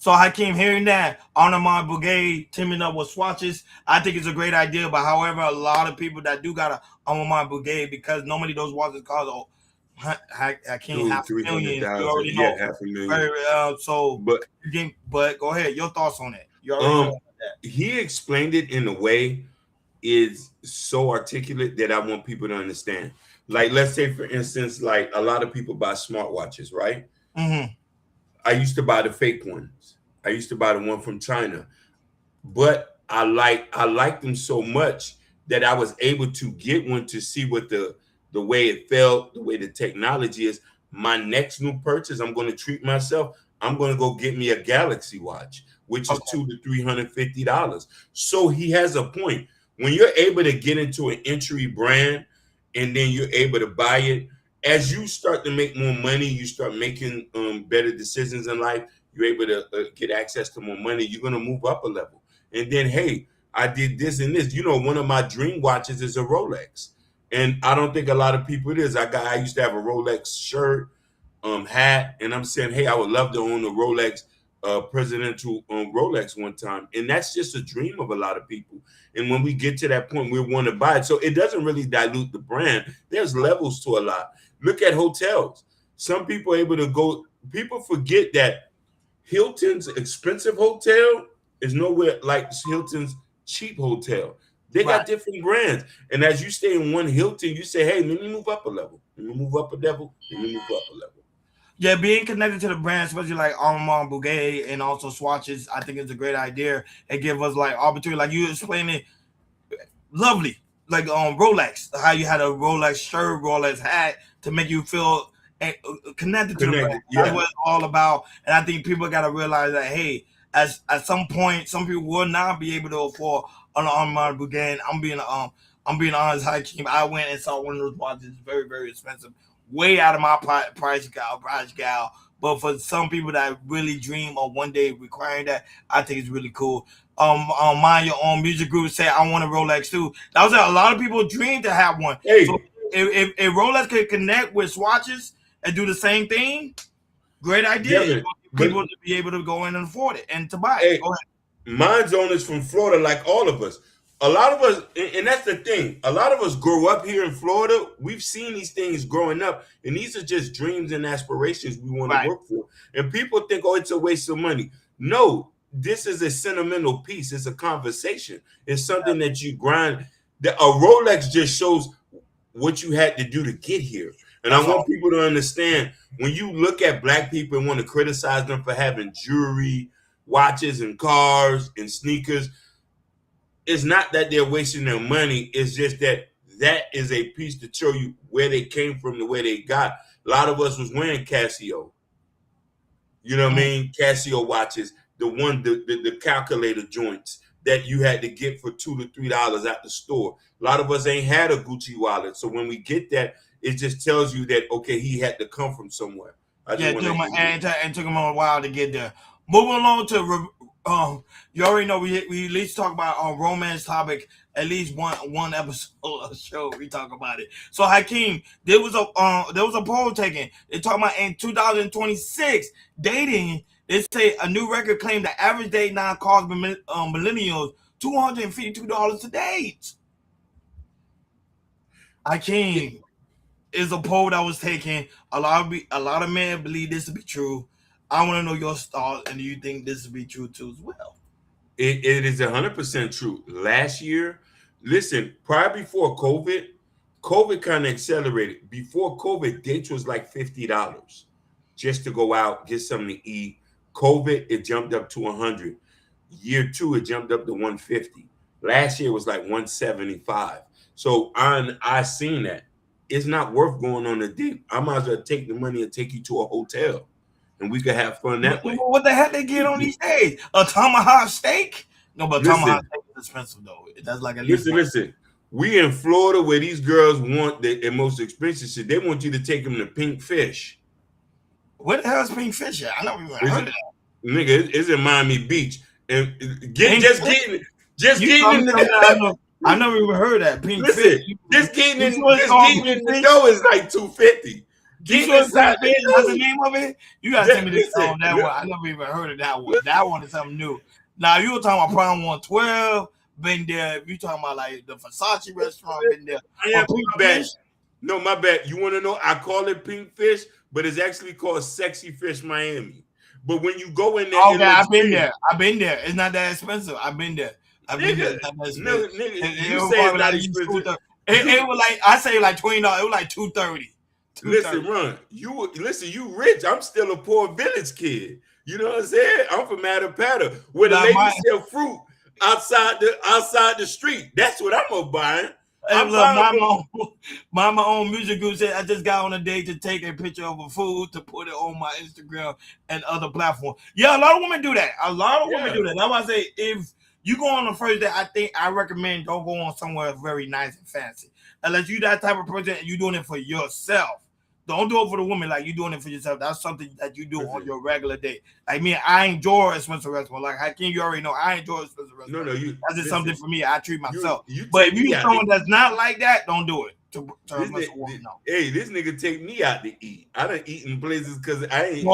So Hakeem, hearing that Armand Bouguet teaming up with Swatches, I think it's a great idea. But however, a lot of people that do got a Armand Bouguet, because normally those watches cost Hakeem Dude, half a million. You 300,000. already Yeah, know. half a million. So, But but go ahead. Your thoughts on it? You already know that. he explained it in a way is so articulate that I want people to understand. Like, let's say, for instance, like a lot of people buy smartwatches, right? Mm-hmm. I used to buy the fake ones. I used to buy the one from China, but I liked them so much that I was able to get one to see what the way it felt, the way the technology is. My next new purchase, I'm going to treat myself. I'm going to go get me a Galaxy watch, which is $200 to $350. So he has a point. When you're able to get into an entry brand and then you're able to buy it, as you start to make more money, you start making better decisions in life. You're able to get access to more money. You're going to move up a level. And then, hey, I did this and this. You know, one of my dream watches is a Rolex. And I don't think a lot of people it is. I used to have a Rolex shirt, hat, and I'm saying, hey, I would love to own a Rolex, presidential Rolex one time. And that's just a dream of a lot of people. And when we get to that point, we want to buy it. So it doesn't really dilute the brand. There's levels to a lot. Look at hotels. Some people are able to go, people forget that Hilton's expensive hotel is nowhere like Hilton's cheap hotel. They got different brands. And as you stay in one Hilton, you say, hey, let me move up a level. Let me move up a level. Let me move up a level. Yeah, being connected to the brand, especially like Armand Bouguet and also Swatches, I think it's a great idea. It gives us like opportunity, like you explained it, lovely. Like Rolex, how you had a Rolex shirt, Rolex hat to make you feel connected to the brand. That's what it's all about. And I think people got to realize that, hey, at some point, some people will not be able to afford an Armand Bouguet. I'm being honest, Hakeem. I went and saw one of those watches, very, very expensive, way out of my price gal. But for some people that really dream of one day requiring that, I think it's really cool. Mind your own music group say I want a Rolex too. That was a lot of people dream to have one. Hey. So if Rolex could connect with Swatches and do the same thing, great idea. People to be able to go in and afford it and to buy it. Go ahead. Mine's own is from Florida, like all of us. A lot of us, and that's the thing, a lot of us grow up here in Florida. We've seen these things growing up, and these are just dreams and aspirations we want to work for. And people think, oh, it's a waste of money. No, this is a sentimental piece. It's a conversation. It's something that you grind. A Rolex just shows what you had to do to get here. And I want people to understand, when you look at black people and want to criticize them for having jewelry, watches, and cars and sneakers, it's not that they're wasting their money. It's just that is a piece to show you where they came from, the way they got. A lot of us was wearing Casio. You know what I mean? Casio watches, the calculator joints that you had to get for $2 to $3 at the store. A lot of us ain't had a Gucci wallet. So when we get that, it just tells you that, okay, he had to come from somewhere. It took him a while to get there. Moving along to you already know we at least talk about romance topic at least one episode of the show. We talk about it. So Hakeem, there was a poll taken. They talking about in 2026 dating. They say a new record claimed the average date now costs millennials $252 to date. Hakeem, is a poll that was taken. A lot of men believe this to be true. I want to know your thoughts, and do you think this will be true too as well? It is 100% true. Last year, listen, prior before COVID kind of accelerated. Before COVID, dates was like $50 just to go out, get something to eat. COVID, it jumped up to $100. Year 2, it jumped up to $150. Last year was like $175. So I seen that. It's not worth going on a date. I might as well take the money and take you to a hotel, and we could have fun that way. What the heck they get on these days? A tomahawk steak? No, but tomahawk steak is expensive though. That's like at least. Listen. We in Florida where these girls want the most expensive shit. They want you to take them to Pink Fish. What the hell is Pink Fish at? I never even heard of that. Nigga, it's in Miami Beach, and just getting in the. I never even heard that. Pink Listen, Fish. Just getting in the dough is like $250. This Get was inside the that's the news. name of it. You gotta send me this Listen, that one. I never even heard of that one. That one is something new. Now you were talking about Prime 112. Been there. You talking about like the Versace restaurant? Been there. I am my bad. No, my bad. You want to know? I call it Pink Fish, but it's actually called Sexy Fish Miami. But when you go in there, Okay, I've been there. I've been there. It's not that expensive. I've been there. I've been there. Nigga, It's not that no, expensive. nigga, It you was say it's probably not like expensive. it was like I say like $20. It was like $230. Listen, Ron, you rich. I'm still a poor village kid. You know what I'm saying? I'm from Mattapatta, where the ladies sell fruit outside the street. That's what I'm buying. Hey, look, my own music group said I just got on a date to take a picture of a food to put it on my Instagram and other platforms. Yeah, a lot of women do that. A lot of women do that. That's why I say if you go on the first date, I recommend don't go on somewhere very nice and fancy. Unless you that type of person and you're doing it for yourself. Don't do it for the woman like you're doing it for yourself. That's something that you do on your regular day. Like me, I enjoy expensive restaurant. Like Hakeem, you already know I enjoy expensive restaurant. No, that's just something for me. I treat myself. You but take if me you're out someone to that's not like that, don't do it. Hey, this nigga take me out to eat. I done eat in places because I ain't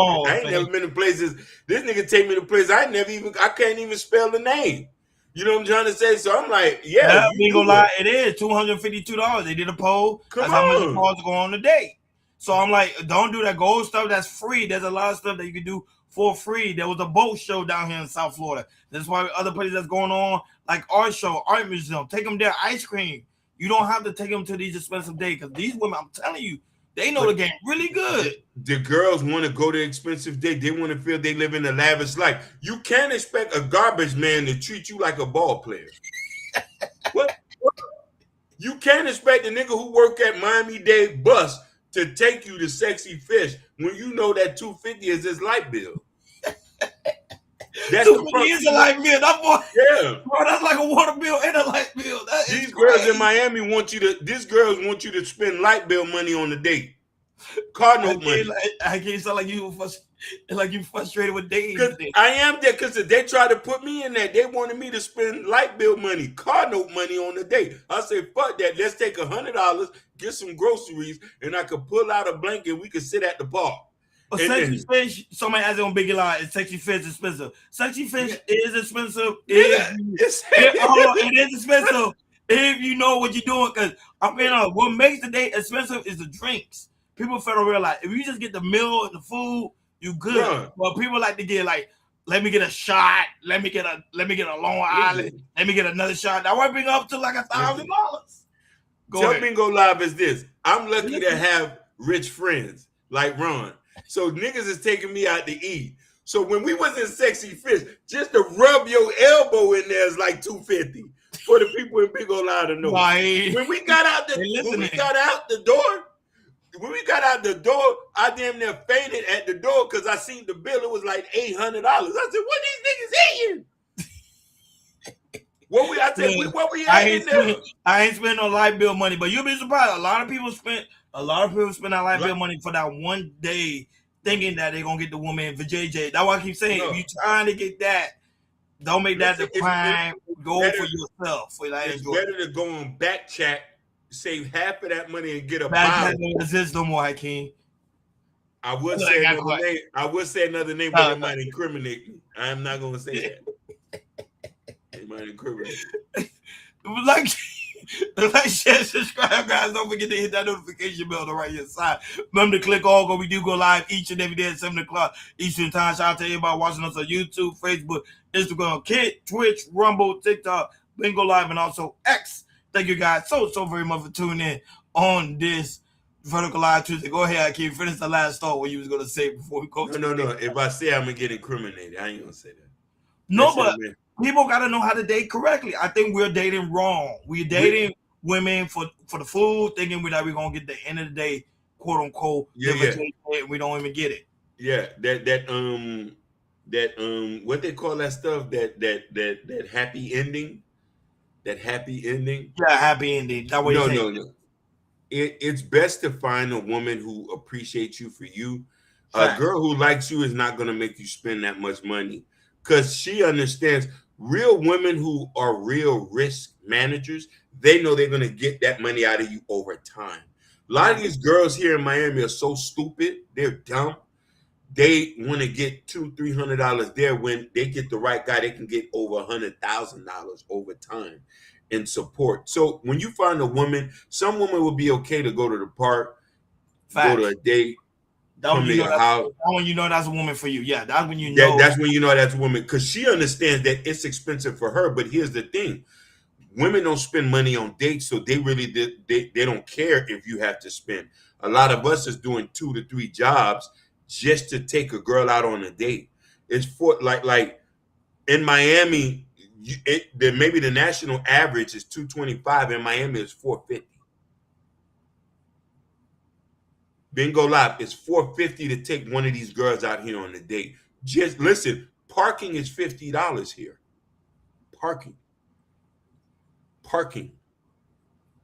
never been in places. This nigga take me to places I can't even spell the name. You know what I'm trying to say? So I'm like, yeah, you ain't gonna lie, it is $252. They did a poll. That's how much it costs to go on a date. So I'm like, don't do that gold stuff. That's free. There's a lot of stuff that you can do for free. There was a boat show down here in South Florida. That's why other places that's going on, like art show, art museum, take them there, ice cream. You don't have to take them to these expensive dates because these women, I'm telling you, they know the game really good. The girls want to go to expensive date. They want to feel they live in a lavish life. You can't expect a garbage man to treat you like a ball player. What? You can't expect the nigga who work at Miami-Dade bus to take you to Sexy Fish when you know that $250 is his light bill. That's $250 is a light bill. That boy, yeah, bro, that's like a water bill and a light bill. These girls in Miami want you to spend light bill money on the date. Car note money. I can't sound like you frustrated with dating. I am there because they tried to put me in that. They wanted me to spend light bill money, car note money on the date. I said, fuck that. Let's take $100, get some groceries, and I could pull out a blanket and we could sit at the park. But Sexy Fish, somebody has it on Biggie Line, is Sexy Fish expensive? Sexy Fish is expensive. It is expensive if you know what you're doing. Because what makes the date expensive is the drinks. People fail to realize if you just get the meal and the food, you good. Yeah. But people like to get like, let me get a shot, let me get a Long Island, let me get another shot. That might bring up to like $1,000. Tell Bingo Live is this. I'm lucky to have rich friends like Ron. So niggas is taking me out to eat. So when we was in Sexy Fish, just to rub your elbow in there is like $250 for the people in Big Old Live to know. When we got out the door, I damn near fainted at the door because I seen the bill. It was like $800. I said, "What these niggas eating?" I ain't spending no light bill money, but you'll be surprised. A lot of people spend that light bill money for that one day, thinking that they're gonna get the woman for JJ. That's why I keep saying, if you're trying to get that, don't make that the prime. Go for yourself. It's better to go on Backchat, save half of that money, and get a bottle. Don't exist no more, Hakeem. I would say another name. I would say another name, but it might incriminate me. I am not gonna say that. It might incriminate me. Like, share, subscribe, guys. Don't forget to hit that notification bell on the right hand side. Remember to click all. We do go live each and every day at 7 o'clock Eastern Time. Shout out to everybody watching us on YouTube, Facebook, Instagram, Twitch, Rumble, TikTok, Bingo Live, and also X. Thank you guys so very much for tuning in on this Vertical Live Tuesday. Go ahead, Akeem. Finish the last thought what you was gonna say before we go. No. If I say I'm gonna get incriminated, I ain't gonna say that. No, but people gotta know how to date correctly. I think we're dating wrong. We're dating women for the food, thinking that we're gonna get the end of the day, quote unquote. And we don't even get it. Yeah, that what they call that stuff, that happy ending. That happy ending. Yeah, happy ending. That way. No. It's best to find a woman who appreciates you for you. A girl who likes you is not going to make you spend that much money because she understands. Real women who are real risk managers, they know they're going to get that money out of you over time. A lot of these girls here in Miami are so stupid. They're dumb. They want to get $200-300 there when they get the right guy. They can get over $100,000 over time in support. So when you find a woman, some woman will be okay to go to the park, go to a date, come to your house. That's when you know that's a woman for you. Yeah, that's when you know. That's when you know that's a woman, because she understands that it's expensive for her. But here's the thing: women don't spend money on dates, so they really they don't care if you have to spend. A lot of us is doing 2 to 3 jobs just to take a girl out on a date. It's for like in Miami, maybe the national average is $225. In Miami, it's $450. Bingo live. It's $450 to take one of these girls out here on a date. Just listen, parking is $50 here. Parking.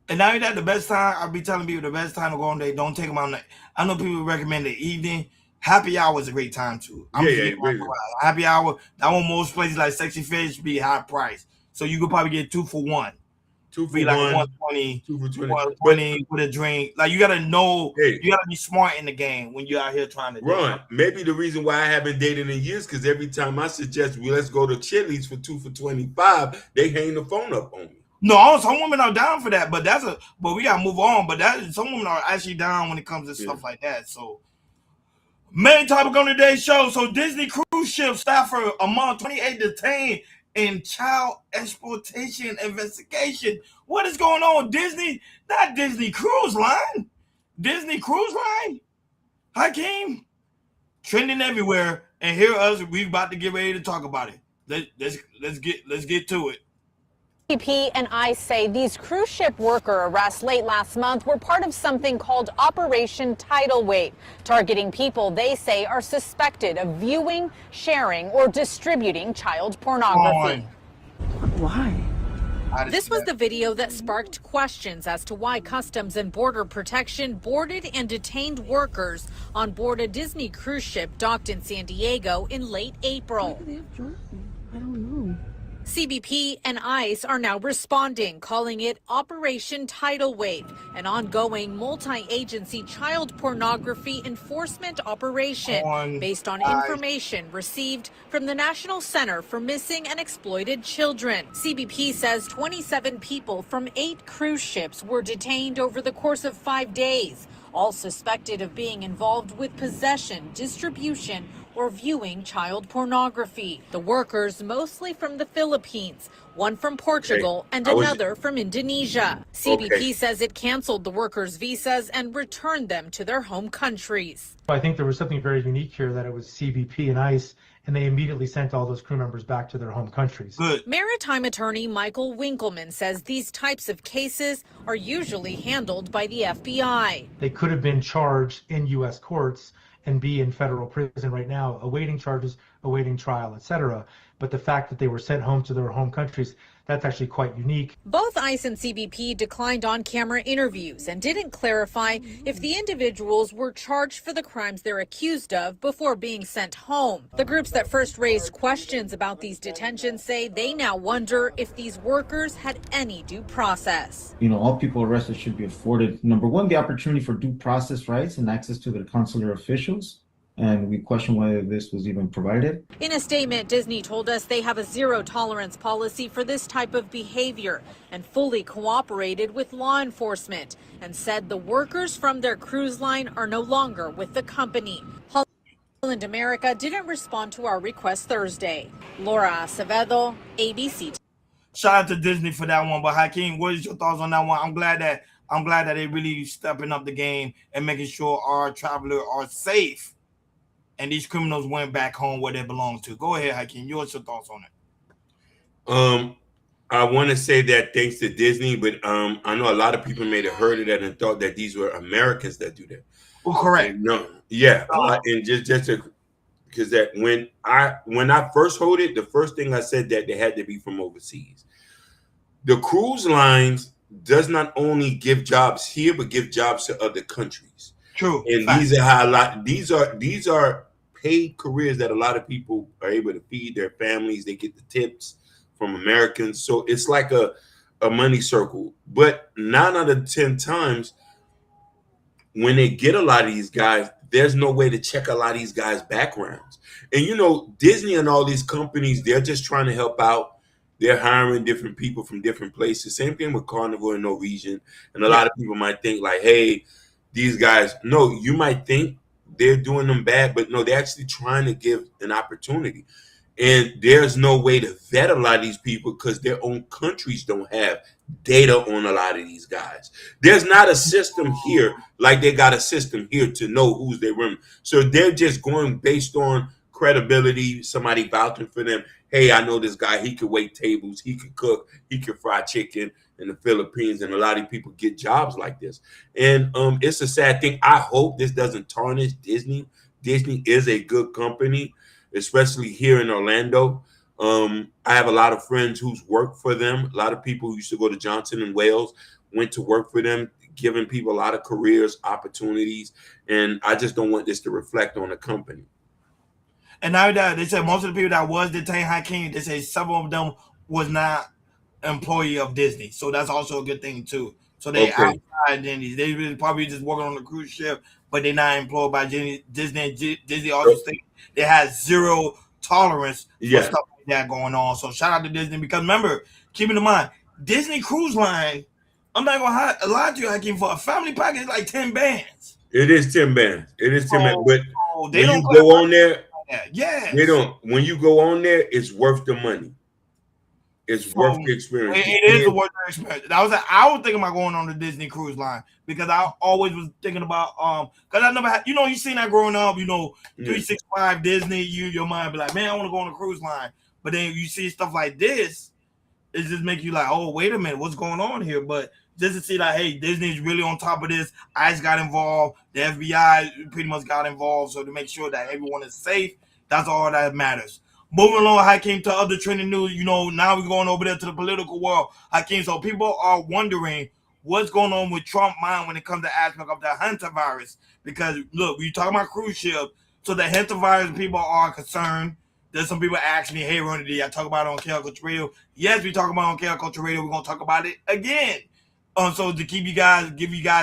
And now that the best time, I'll be telling people the best time to go on a date. Don't take them out. I know people recommend the evening. Happy hour is a great time too. Happy hour. That one, most places like Sexy Fish be high price, so you could probably get 2 for $1. 2 for like $1. 120, 2 for $20. 120 with a drink. Like you gotta know, you gotta be smart in the game when you're out here trying to run. Maybe the reason why I haven't dated in years, because every time I suggest let's go to Chili's for 2 for $25, they hang the phone up on me. No, some women are down for that, but we gotta move on. But some women are actually down when it comes to stuff like that. So, main topic on today's show. So, Disney cruise ship staff for a month, 28 detained in child exploitation investigation. What is going on, Disney? Not Disney Cruise Line. Disney Cruise Line. Hakeem, trending everywhere, and here us. We about to get ready to talk about it. Let's get to it. CBP and ICE say these cruise ship worker arrests late last month were part of something called Operation Tidal Wave, targeting people they say are suspected of viewing, sharing, or distributing child pornography. Why? This was the video that sparked questions as to why Customs and Border Protection boarded and detained workers on board a Disney cruise ship docked in San Diego in late April. I don't know. CBP and ICE are now responding, calling it Operation Tidal Wave, an ongoing multi-agency child pornography enforcement operation based on information received from the National Center for Missing and Exploited Children. CBP says 27 people from 8 cruise ships were detained over the course of 5 days, all suspected of being involved with possession, distribution, or viewing child pornography. The workers, mostly from the Philippines, one from Portugal and another from Indonesia. CBP says it canceled the workers' visas and returned them to their home countries. I think there was something very unique here, that it was CBP and ICE, and they immediately sent all those crew members back to their home countries. Maritime attorney Michael Winkleman says these types of cases are usually handled by the FBI. They could have been charged in U.S. courts and be in federal prison right now, awaiting charges, awaiting trial, etc. But the fact that they were sent home to their home countries, that's actually quite unique. Both ICE and CBP declined on-camera interviews and didn't clarify if the individuals were charged for the crimes they're accused of before being sent home. The groups that first raised questions about these detentions say they now wonder if these workers had any due process. All people arrested should be afforded, number one, the opportunity for due process rights and access to their consular officials. And we question whether this was even provided. In a statement, Disney told us they have a zero-tolerance policy for this type of behavior and fully cooperated with law enforcement, and said the workers from their cruise line are no longer with the company. Holland America didn't respond to our request Thursday. Laura Acevedo, ABC. Shout out to Disney for that one. But Hakeem, what is your thoughts on that one? I'm glad that they really stepping up the game and making sure our travelers are safe, and these criminals went back home where they belong to. Go ahead, Hakeem. What's your thoughts on it? I want to say that thanks to Disney, but I know a lot of people may have heard of that and thought that these were Americans that do that. Well, correct. No, yeah, and just because that when I first heard it, the first thing I said that they had to be from overseas. The cruise lines does not only give jobs here, but give jobs to other countries. True. And these are these are paid careers that a lot of people are able to feed their families. They get the tips from Americans. So it's like a money circle. But 9 out of 10 times, when they get a lot of these guys, there's no way to check a lot of these guys' backgrounds. And, you know, Disney and all these companies, they're just trying to help out. They're hiring different people from different places. Same thing with Carnival and Norwegian. And a lot of people might think like, hey, these guys, no, you might think they're doing them bad, but no, they're actually trying to give an opportunity. And there's no way to vet a lot of these people because their own countries don't have data on a lot of these guys. There's not a system here like they got a system here to know who's their women. So they're just going based on credibility, somebody vouching for them. Hey, I know this guy, he could wait tables, he could cook, he could fry chicken in the Philippines. And a lot of people get jobs like this. And it's a sad thing. I hope this doesn't tarnish Disney. Disney is a good company, especially here in Orlando. I have a lot of friends who's worked for them. A lot of people who used to go to Johnson and Wales went to work for them, giving people a lot of careers, opportunities. And I just don't want this to reflect on the company. And now that they said most of the people that was detained, Hakeem, they say some of them was not employee of Disney. So that's also a good thing too. So they outside Disney. They really probably just working on the cruise ship, but they're not employed by Disney. Disney also think they had zero tolerance for stuff like that going on. So shout out to Disney, because remember, keep in mind, Disney Cruise Line, I'm not gonna lie to you, Hakeem, for a family package like 10 bands. It is 10 bands. It is 10 bands. But they when don't you go on there, they don't. When you go on there, it's worth the money. It's worth the experience. It is worth the experience. I was thinking about going on the Disney Cruise Line because I always was thinking about because I never had, you seen that growing up, 365 Disney, your mind be like, man, I want to go on a cruise line. But then you see stuff like this, it just make you like, oh, wait a minute, what's going on here? But just to see that, hey, Disney's really on top of this. ICE got involved. The FBI pretty much got involved. So to make sure that everyone is safe, that's all that matters. Moving along, Hakeem, to other trending news. Now we're going over there to the political world, Hakeem. So people are wondering what's going on with Trump's mind when it comes to aspect of the hantavirus. Because, look, we talking about cruise ship. So the hantavirus, people are concerned. There's some people asking me, hey, Ronnie, did I talk about it on KL Culture Radio? Yes, we talk about it on KL Culture Radio. We're going to talk about it again. So to give you guys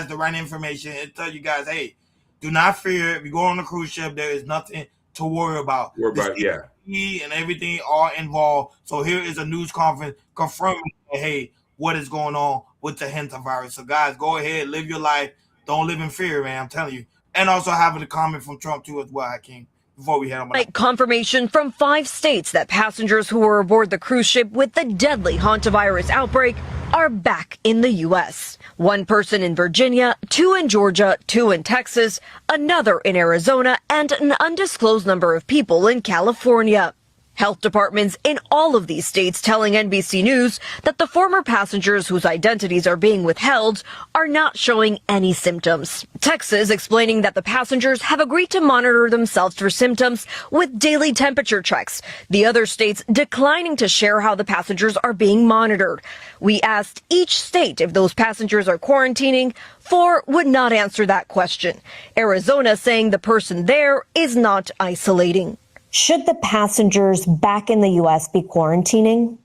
the right information and tell you guys, hey, do not fear. If you go on a cruise ship, there is nothing to worry about. And everything are involved. So here is a news conference confirming, hey, what is going on with the hantavirus. So guys, go ahead, live your life. Don't live in fear, man. I'm telling you. And also having a comment from Trump too as well, Hakeem, before we head on. Confirmation from 5 states that passengers who were aboard the cruise ship with the deadly hantavirus outbreak are back in the U.S. 1 person in Virginia, 2 in Georgia, 2 in Texas, another in Arizona, and an undisclosed number of people in California. Health departments in all of these states telling NBC News that the former passengers whose identities are being withheld are not showing any symptoms. Texas explaining that the passengers have agreed to monitor themselves for symptoms with daily temperature checks. The other states declining to share how the passengers are being monitored. We asked each state if those passengers are quarantining. 4 would not answer that question. Arizona saying the person there is not isolating. Should the passengers back in the U.S. be quarantining?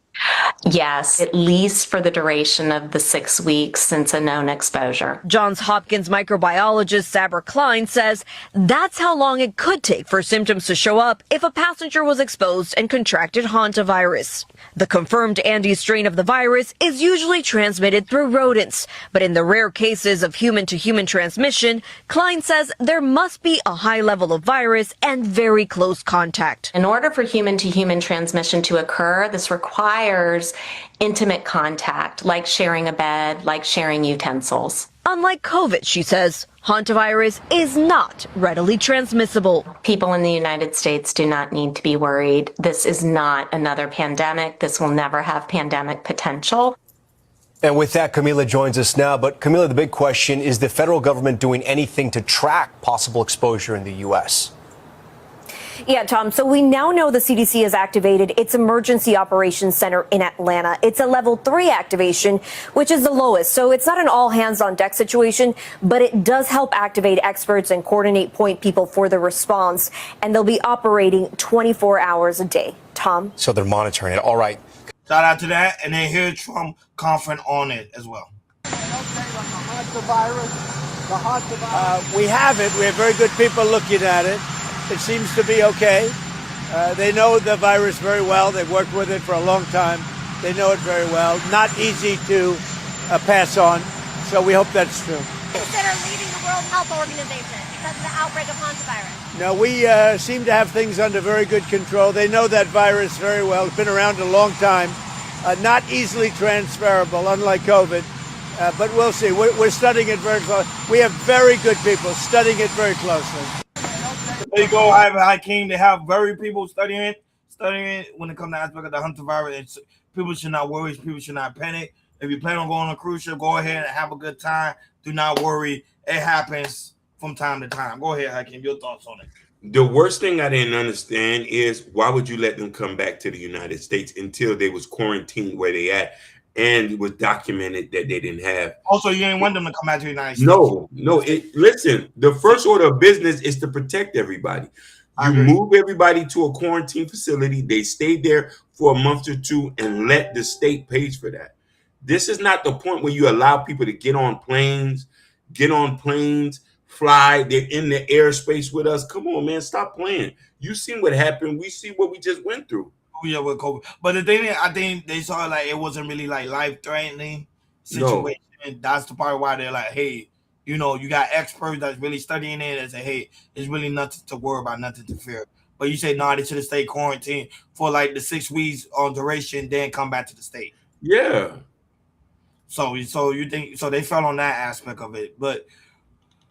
Yes, at least for the duration of the 6 weeks since a known exposure. Johns Hopkins microbiologist Sabra Klein says that's how long it could take for symptoms to show up if a passenger was exposed and contracted hantavirus. The confirmed Andes strain of the virus is usually transmitted through rodents, but in the rare cases of human-to-human transmission, Klein says there must be a high level of virus and very close contact. In order for human-to-human transmission to occur, this requires intimate contact, like sharing a bed, like sharing utensils. Unlike COVID, she says, hantavirus is not readily transmissible. People in the United States do not need to be worried. This is not another pandemic. This will never have pandemic potential. And with that, Camila joins us now. But Camila, the big question, is the federal government doing anything to track possible exposure in the U.S.? Yeah, Tom. So we now know the CDC has activated its Emergency Operations Center in Atlanta. It's a level 3 activation, which is the lowest. So it's not an all hands on deck situation, but it does help activate experts and coordinate point people for the response. And they'll be operating 24 hours a day. Tom? So they're monitoring it. All right. Shout out to that. And then hear Trump confident on it as well. Update on the hantavirus. We have it. We have very good people looking at it. It seems to be okay. They know the virus very well. They've worked with it for a long time. They know it very well. Not easy to pass on. So we hope that's true. Consider leaving the World Health Organization because of the outbreak of hantavirus. No, we seem to have things under very good control. They know that virus very well. It's been around a long time. Not easily transferable, unlike COVID. But we'll see. We're studying it very closely. We have very good people studying it very closely. There you go, Hakeem. They have very people studying it when it comes to aspect of the hantavirus. People should not worry. People should not panic. If you plan on going on a cruise ship, go ahead and have a good time. Do not worry. It happens from time to time. Go ahead, Hakeem. Your thoughts on it. The worst thing I didn't understand is why would you let them come back to the United States until they was quarantined where they at, and it was documented that they didn't have. Also, you didn't want them to come back to the United States. No. Listen, the first order of business is to protect everybody. You move everybody to a quarantine facility. They stay there for a month or two and let the state pay for that. This is not the point where you allow people to get on planes, fly. They're in the airspace with us. Come on, man, stop playing. You seen what happened. We see what we just went through. Yeah, with COVID. But the thing is, I think they saw like it wasn't really like life-threatening situation. No. That's the part why they're like, hey, you got experts that's really studying it and say, hey, it's really nothing to worry about, nothing to fear. But you say, no, they should have stayed quarantined for like the 6 weeks on duration, then come back to the state. Yeah. So you think they fell on that aspect of it, but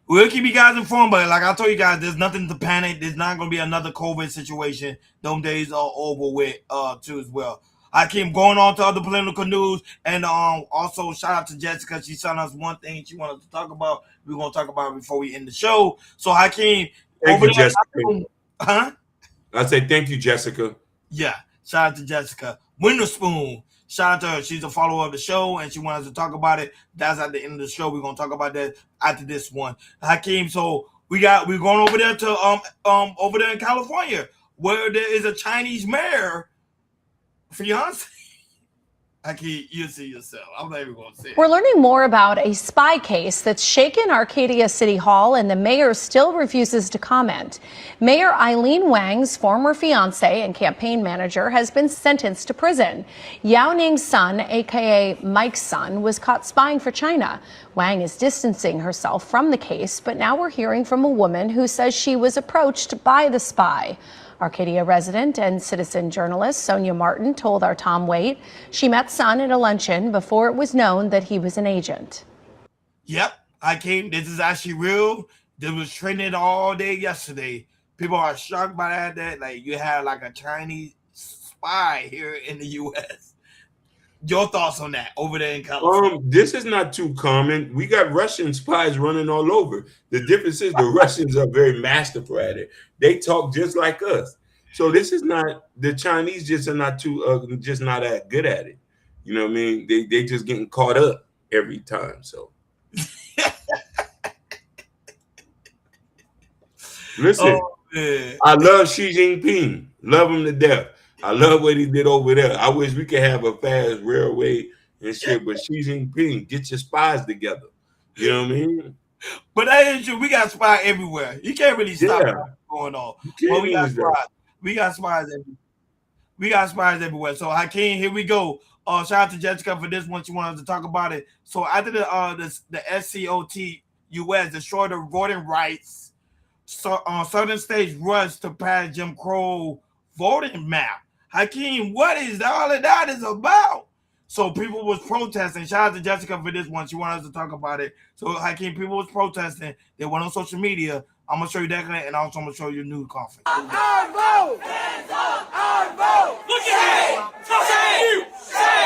we'll keep you guys informed. But like I told you guys, there's nothing to panic. There's not going to be another COVID situation. Those days are over with too as well. I keep going on to other political news, and also shout out to Jessica. She sent us one thing she wanted to talk about. We're going to talk about it before we end the show. So Hakeem, thank you, Jessica. Huh? I say thank you, Jessica. Yeah, shout out to Jessica. Winterspoon. Shout out to her. She's a follower of the show, and she wants to talk about it. That's at the end of the show. We're gonna talk about that after this one. Hakeem, so we're going over there to over there in California, where there is a Chinese mayor fiance. Hakeem, you see yourself. I'm not even gonna say it. We're learning more about a spy case that's shaken Arcadia City Hall, and the mayor still refuses to comment. Mayor Eileen Wang's former fiance and campaign manager has been sentenced to prison. Yao Ning's son, aka Mike's son, was caught spying for China. Wang is distancing herself from the case, but now we're hearing from a woman who says she was approached by the spy. Arcadia resident and citizen journalist Sonia Martin told our Tom Waite she met Son at a luncheon before it was known that he was an agent. Yep, this is actually real. This was trending all day yesterday. People are shocked by that like you have like a Chinese spy here in the U.S. Your thoughts on that over there in California? This is not too common. We got Russian spies running all over. The difference is the Russians are very masterful at it. They talk just like us. So this is not, the Chinese just are not too, just not that good at it. You know what I mean? They just getting caught up every time. So listen, I love Xi Jinping. Love him to death. I love what he did over there. I wish we could have a fast railway and shit, but Xi Jinping, get your spies together. You know what I mean? But that ain't true. We got spies everywhere. You can't really stop what's going on. Well, we got spies. We got spies everywhere. We got spies everywhere. So Hakeem, here we go. Shout out to Jessica for this one. She wanted to talk about it. So after the SCOT US destroyed the voting rights, so certain states rushed to pass Jim Crow voting map. Hakeem, what is all of that is about? So people was protesting. Shout out to Jessica for this one. She wanted us to talk about it. So Hakeem, people was protesting. They went on social media. I'm gonna show you that, and also I'm gonna show you the news conference. Our vote! Hands up! Our vote! Look at me! Shame!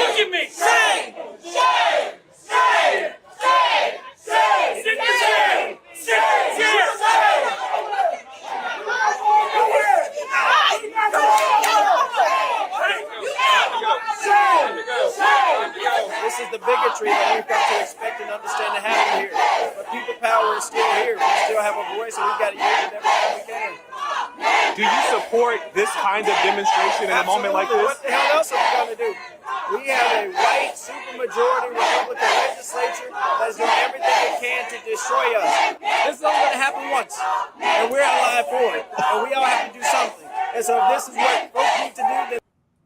Look at me! Shame! Shame! Shame! Shame! Shame! Shame! This is the bigotry that we've come to expect and understand to happen here. But people power is still here. We still have a voice, and we've got to use it every time we can. Do you support this kind of demonstration in a moment like this? What the hell else are we going to do? We have a white supermajority Republican legislature that is doing everything it can plan to destroy us. This is only going to happen once, and we're alive for it, and we all have to do something. And so if this is what folks need to do,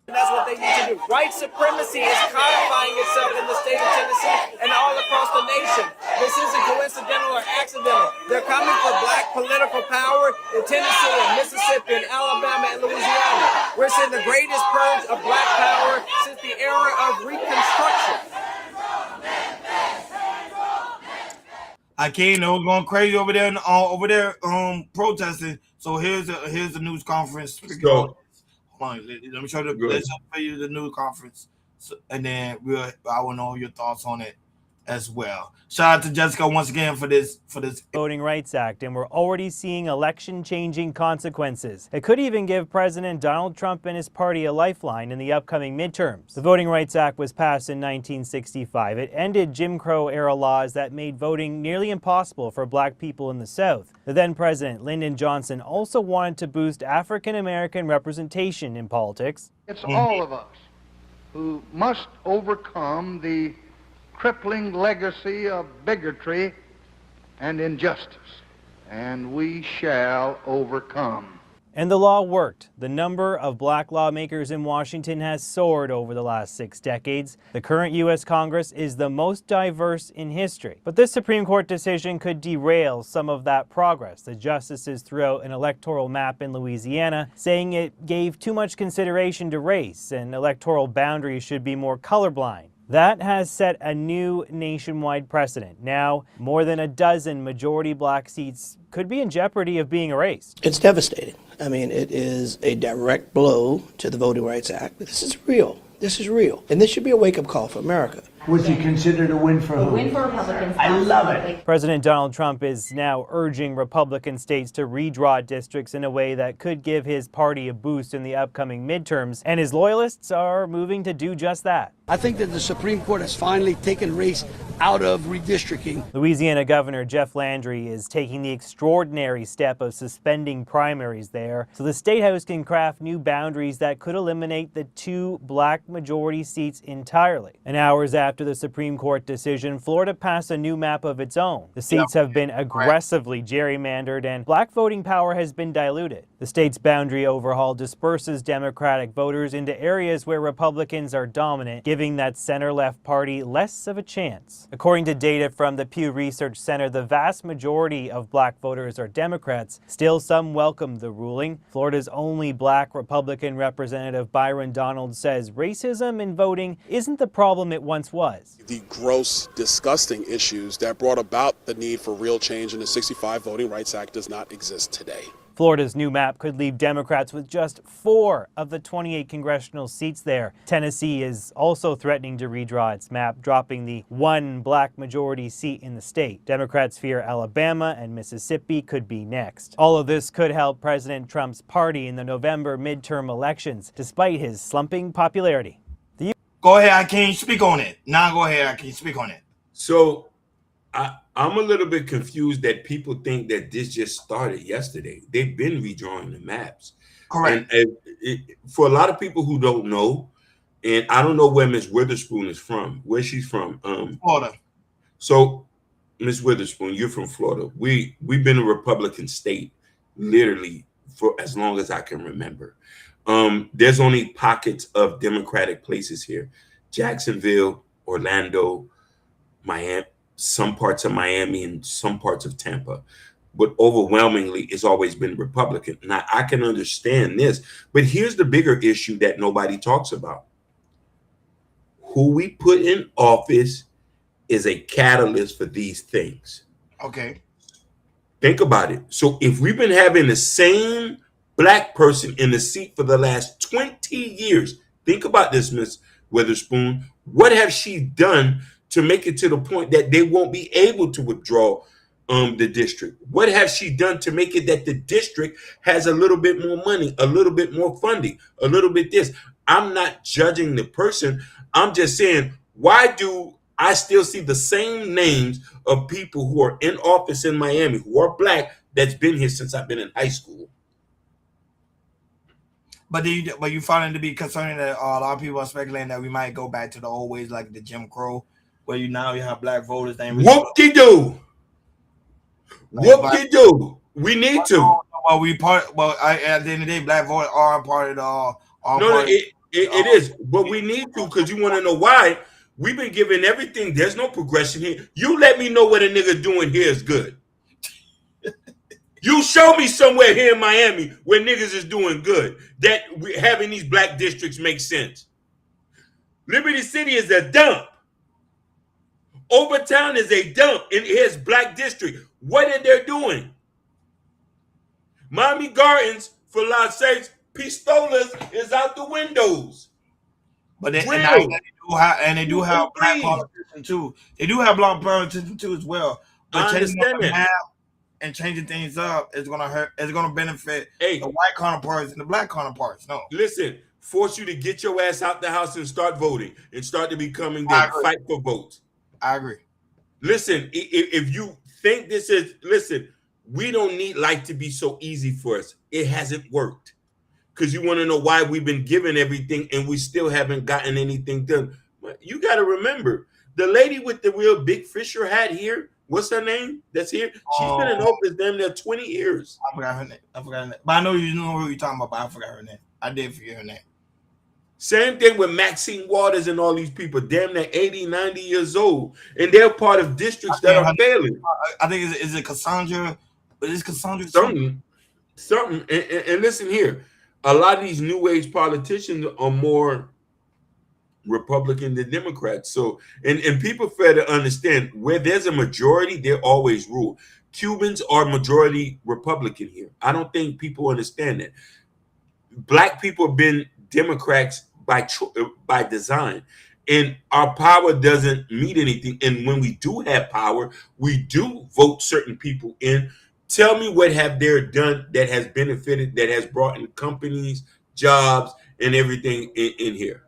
then that's what they need to do. White supremacy is codifying itself in the state of Tennessee and all across the nation. This isn't coincidental or accidental. They're coming for black political power in Tennessee and Mississippi and Alabama and Louisiana. We're seeing the greatest purge of black power since the era of Reconstruction. I can't know going crazy over there protesting. So here's the news conference. Hold on, let me show you the news conference, and then I will know your thoughts on it as well. Shout out to Jessica once again for this Voting Rights Act, and we're already seeing election-changing consequences. It could even give President Donald Trump and his party a lifeline in the upcoming midterms. The Voting Rights Act was passed in 1965. It ended Jim Crow-era laws that made voting nearly impossible for black people in the South. The then President, Lyndon Johnson, also wanted to boost African-American representation in politics. It's all of us who must overcome the crippling legacy of bigotry and injustice, and we shall overcome. And the law worked. The number of black lawmakers in Washington has soared over the last 6 decades. The current U.S. Congress is the most diverse in history. But this Supreme Court decision could derail some of that progress. The justices threw out an electoral map in Louisiana, saying it gave too much consideration to race and electoral boundaries should be more colorblind. That has set a new nationwide precedent. Now, more than a dozen majority black seats could be in jeopardy of being erased. It's devastating. I mean, it is a direct blow to the Voting Rights Act. This is real. This is real. And this should be a wake-up call for America. Was he considered a win for who? A win for Republicans. I love it. President Donald Trump is now urging Republican states to redraw districts in a way that could give his party a boost in the upcoming midterms, and his loyalists are moving to do just that. I think that the Supreme Court has finally taken race out of redistricting. Louisiana Governor Jeff Landry is taking the extraordinary step of suspending primaries there so the State House can craft new boundaries that could eliminate the 2 black majority seats entirely. And hours after the Supreme Court decision, Florida passed a new map of its own. The seats have been aggressively gerrymandered and black voting power has been diluted. The state's boundary overhaul disperses Democratic voters into areas where Republicans are dominant, giving that center-left party less of a chance. According to data from the Pew Research Center, the vast majority of black voters are Democrats. Still, some welcome the ruling. Florida's only black Republican representative, Byron Donald, says racism in voting isn't the problem it once was. The gross, disgusting issues that brought about the need for real change in the 65 Voting Rights Act does not exist today. Florida's new map could leave Democrats with just 4 of the 28 congressional seats there. Tennessee is also threatening to redraw its map, dropping the 1 black majority seat in the state. Democrats fear Alabama and Mississippi could be next. All of this could help President Trump's party in the November midterm elections, despite his slumping popularity. Go ahead, I can't speak on it. Now go ahead, I can't speak on it. So I'm a little bit confused that people think that this just started yesterday. They've been redrawing the maps. Correct. And for a lot of people who don't know, and I don't know where Ms. Witherspoon is from, where she's from. Florida. So, Ms. Witherspoon, you're from Florida. We've been a Republican state literally for as long as I can remember. There's only pockets of Democratic places here. Jacksonville, Orlando, Miami, some parts of Miami and some parts of Tampa, but overwhelmingly it's always been Republican. Now I can understand this, but here's the bigger issue that nobody talks about. Who we put in office is a catalyst for these things. Okay. Think about it. So if we've been having the same black person in the seat for the last 20 years, think about this, Ms. Witherspoon. What have she done to make it to the point that they won't be able to withdraw the district? What has she done to make it that the district has a little bit more money, a little bit more funding, a little bit this? I'm not judging the person. I'm just saying, why do I still see the same names of people who are in office in Miami, who are black, that's been here since I've been in high school? But you find it to be concerning that a lot of people are speculating that we might go back to the old ways like the Jim Crow, where you have black voters. Whoop-de-doo. Whoop de doo. We need to. Well, at the end of the day, black voters are part of the. No, it is, but we need to, because you want to know why. We've been giving everything. There's no progression here. You let me know what a nigga doing here is good. You show me somewhere here in Miami where niggas is doing good, that having these black districts makes sense. Liberty City is a dump. Overtown is a dump, and here's black district. What are they doing? Miami Gardens, for Las sakes, pistolas is out the windows. But they do have black politicians too. They do have black politicians too as well. But changing up the map and changing things up is gonna hurt. It's gonna benefit the white counterparts and the black counterparts. No, listen. Force you to get your ass out the house and start voting and start to becoming the fight for votes. I agree. Listen, if you think this is, listen, we don't need life to be so easy for us. It hasn't worked. Because you want to know why we've been given everything and we still haven't gotten anything done. You got to remember, the lady with the real big Fisher hat here, what's her name? That's here. She's been in office damn near 20 years. I forgot her name. But I know you know who you're talking about, but I forgot her name. I did forget her name. Same thing with Maxine Waters and all these people, damn near 80, 90 years old. And they're part of districts that are failing. I think, is it Cassandra? Is Cassandra something? And listen here, a lot of these new age politicians are more Republican than Democrats. So, and people fail to understand, where there's a majority, they always rule. Cubans are majority Republican here. I don't think people understand that. Black people have been Democrats by design, and our power doesn't mean anything. And when we do have power, we do vote certain people in. Tell me what have they done that has benefited, that has brought in companies, jobs, and everything in here.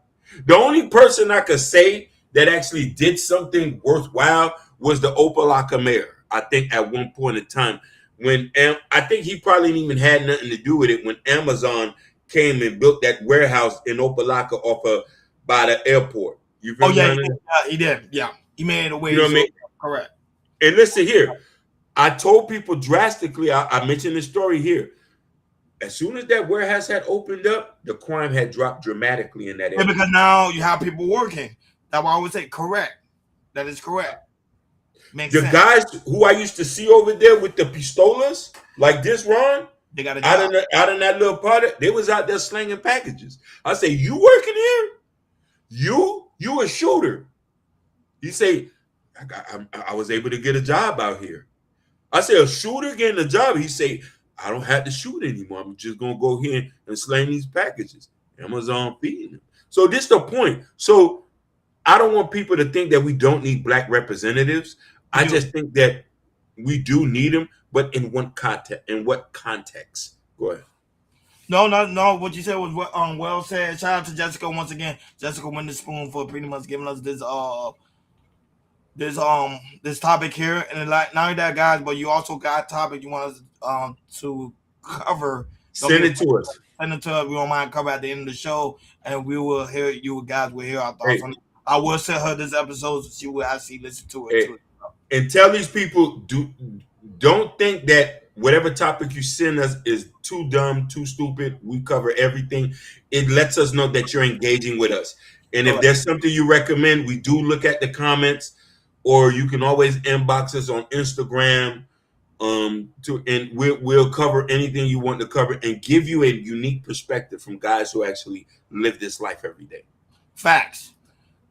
The only person I could say that actually did something worthwhile was the Opelika mayor. I think at one point in time, when I think he probably didn't even had nothing to do with it, when Amazon came and built that warehouse in Opelika by the airport. You feel he did. Yeah, he made it away. You know what I mean? Correct. And listen here, I told people drastically. I mentioned the story here. As soon as that warehouse had opened up, the crime had dropped dramatically in that area. Yeah, because now you have people working. That's why I would say correct. That is correct. Makes sense. Guys who I used to see over there with the pistolas, like this, Ron, they got a out in that little party, they was out there slinging packages. I say, you working here? You a shooter? He say, I was able to get a job out here. I say, a shooter getting a job? He say, I don't have to shoot anymore. I'm just gonna go here and sling these packages. Amazon feeding them. So this is the point. So I don't want people to think that we don't need black representatives. I just think that we do need them, but in what context? Go ahead. No. What you said was what well said. Shout out to Jessica once again. Jessica won the spoon for pretty much giving us this topic here. And like not only that, guys, but you also got a topic you want us to cover. Send it to us. Send it to us. We don't mind cover at the end of the show, and we will hear you guys will hear our thoughts on it. I will send her this episode so she will actually listen to it. And tell these people, don't think that whatever topic you send us is too dumb, too stupid. We cover everything. It lets us know that you're engaging with us. And if there's something you recommend, we do look at the comments, or you can always inbox us on Instagram. And we'll cover anything you want to cover and give you a unique perspective from guys who actually live this life every day. Facts.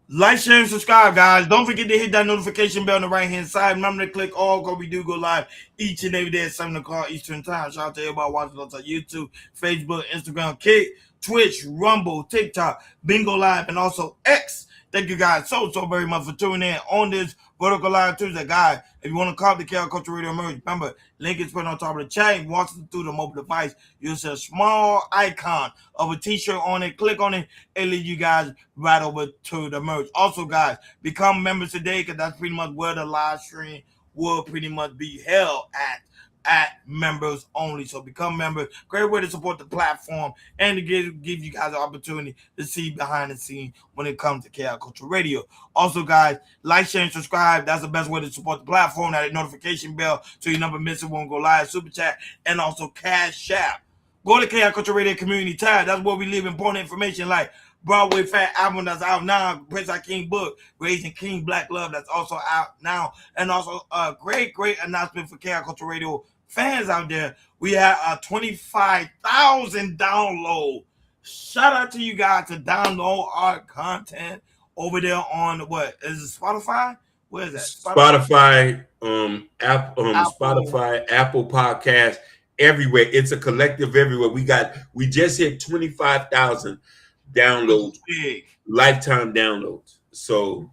Like, share, and subscribe, guys. Don't forget to hit that notification bell on the right-hand side. Remember to click all, because we do go live each and every day at 7 o'clock Eastern Time. Shout out to everybody watching us on YouTube, Facebook, Instagram, Kick, Twitch, Rumble, TikTok, Bingo Live, and also X. Thank you guys so very much for tuning in on this Vertical Live Tuesday. Guys, if you want to copy the KL Culture Radio merch, remember, link is put on top of the chat. If you watch it through the mobile device, you'll see a small icon of a t-shirt on it. Click on it and lead you guys right over to the merch. Also, guys, become members today, because that's pretty much where the live stream will pretty much be held at at members only. So become members. Great way to support the platform and to give you guys an opportunity to see behind the scenes when it comes to Chaos Culture Radio. Also, guys, like, share, and subscribe. That's the best way to support the platform. That notification bell so you never miss it when we go live. Super chat and also Cash App. Go to Chaos Culture Radio Community tab. That's where we leave important information like Broadway Fat album that's out now, Prince King book, Raising King Black Love, that's also out now, and also a great announcement for Chaos Culture Radio fans out there. We have a 25,000 download. Shout out to you guys to download our content over there on what is it, Spotify? Where is that? Spotify, Spotify, Apple Podcasts, everywhere. It's a collective everywhere. We just hit 25,000 downloads, lifetime downloads. So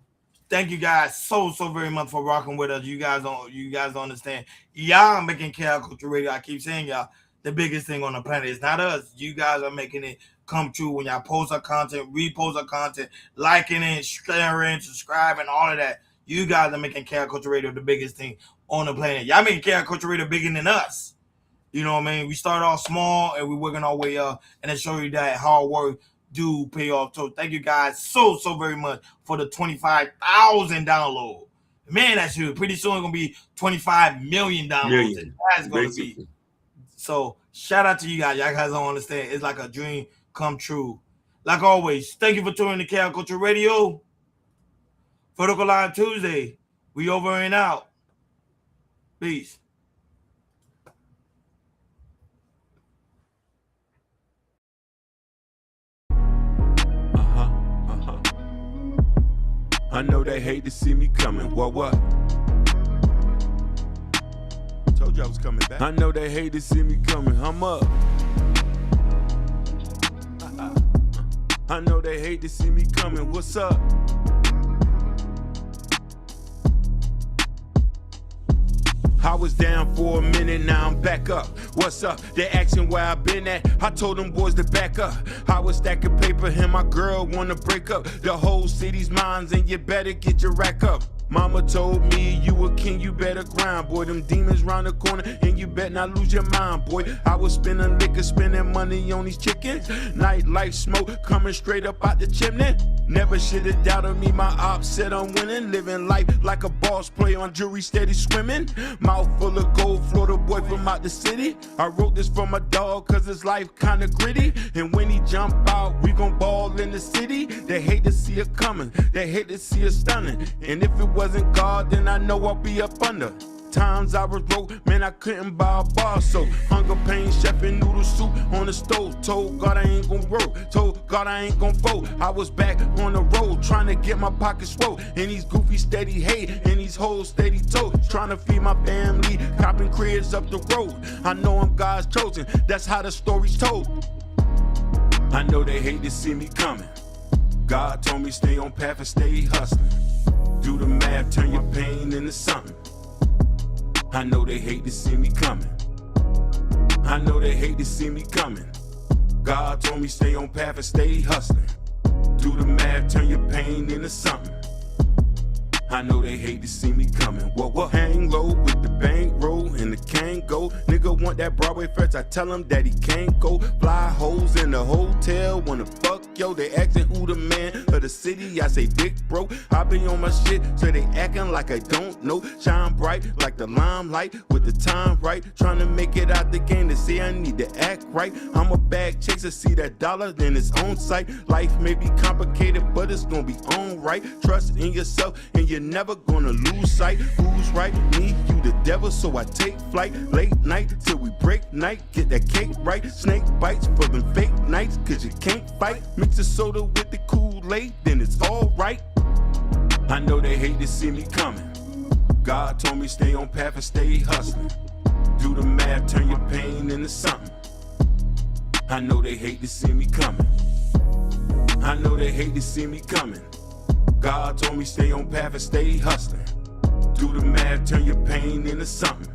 thank you guys so very much for rocking with us. You guys don't understand. Y'all making Chaos Culture Radio. I keep saying y'all the biggest thing on the planet. It's not us. You guys are making it come true when y'all post our content, repost our content, liking it, sharing, subscribing, all of that. You guys are making Chaos Culture Radio the biggest thing on the planet. Y'all making Chaos Culture Radio bigger than us. You know what I mean? We start off small and we're working our way up, and it show you that hard work do pay off. So thank you guys so very much for the 25,000 download. Man, that's huge. Pretty soon it's gonna be 25 million downloads. That's gonna be. So shout out to you guys. Y'all guys don't understand. It's like a dream come true. Like always, thank you for tuning to Chaos Culture Radio. Vertical Line Tuesday. We over and out. Peace. I know they hate to see me coming. What? Told you I was coming back. I know they hate to see me coming. I'm up. I know they hate to see me coming. What's up? I was down for a minute, now I'm back up. What's up? They asking where I been at. I told them boys to back up. I was stacking paper and my girl wanna break up. The whole city's mine and you better get your rack up. Mama told me you a king, you better grind, boy. Them demons round the corner and you better not lose your mind, boy. I was spending liquor, spending money on these chickens. Nightlife smoke coming straight up out the chimney. Never should have doubted me, my ops said I'm winning. Living life like a boss player on jury, steady swimming. Mouth full of gold, Florida boy from out the city. I wrote this for my dog cause his life kinda gritty. And when he jump out, we gon' ball in the city. They hate to see it coming, they hate to see it stunning. And if it wasn't God, then I know I'll be up under. Times I was broke, man, I couldn't buy a bar. So hunger pain, chef and noodle soup on the stove. Told God I ain't gon' roll, told God I ain't gon' fold. I was back on the road, trying to get my pockets swole. And these goofy steady hate, and these hoes steady told. Trying to feed my family, copping cribs up the road. I know I'm God's chosen, that's how the story's told. I know they hate to see me coming. God told me stay on path and stay hustling. Do the math, turn your pain into something. I know they hate to see me coming. I know they hate to see me coming. God told me stay on path and stay hustling. Do the math, turn your pain into something. I know they hate to see me coming. What? Hang low with the bankroll and the Kango. Nigga want that Broadway first, I tell him that he can't go. Fly hoes in the hotel, wanna fuck yo. They asking who the man of the city, I say dick bro. I be on my shit, so they acting like I don't know. Shine bright like the limelight with the time right. Trying to make it out the game, to say I need to act right. I'm a bag chaser, see that dollar, then it's on sight. Life may be complicated, but it's gonna be on right. Trust in yourself and you're never gonna lose sight. Who's right? Me, you the devil, so I take flight. Late night till we break night, get that cake right. Snake bites for them fake nights, cause you can't fight. Mix the soda with the Kool-Aid, then it's alright. I know they hate to see me coming. God told me stay on path and stay hustling. Do the math, turn your pain into something. I know they hate to see me coming. I know they hate to see me coming. God told me stay on path and stay hustling. Do the math, turn your pain into something.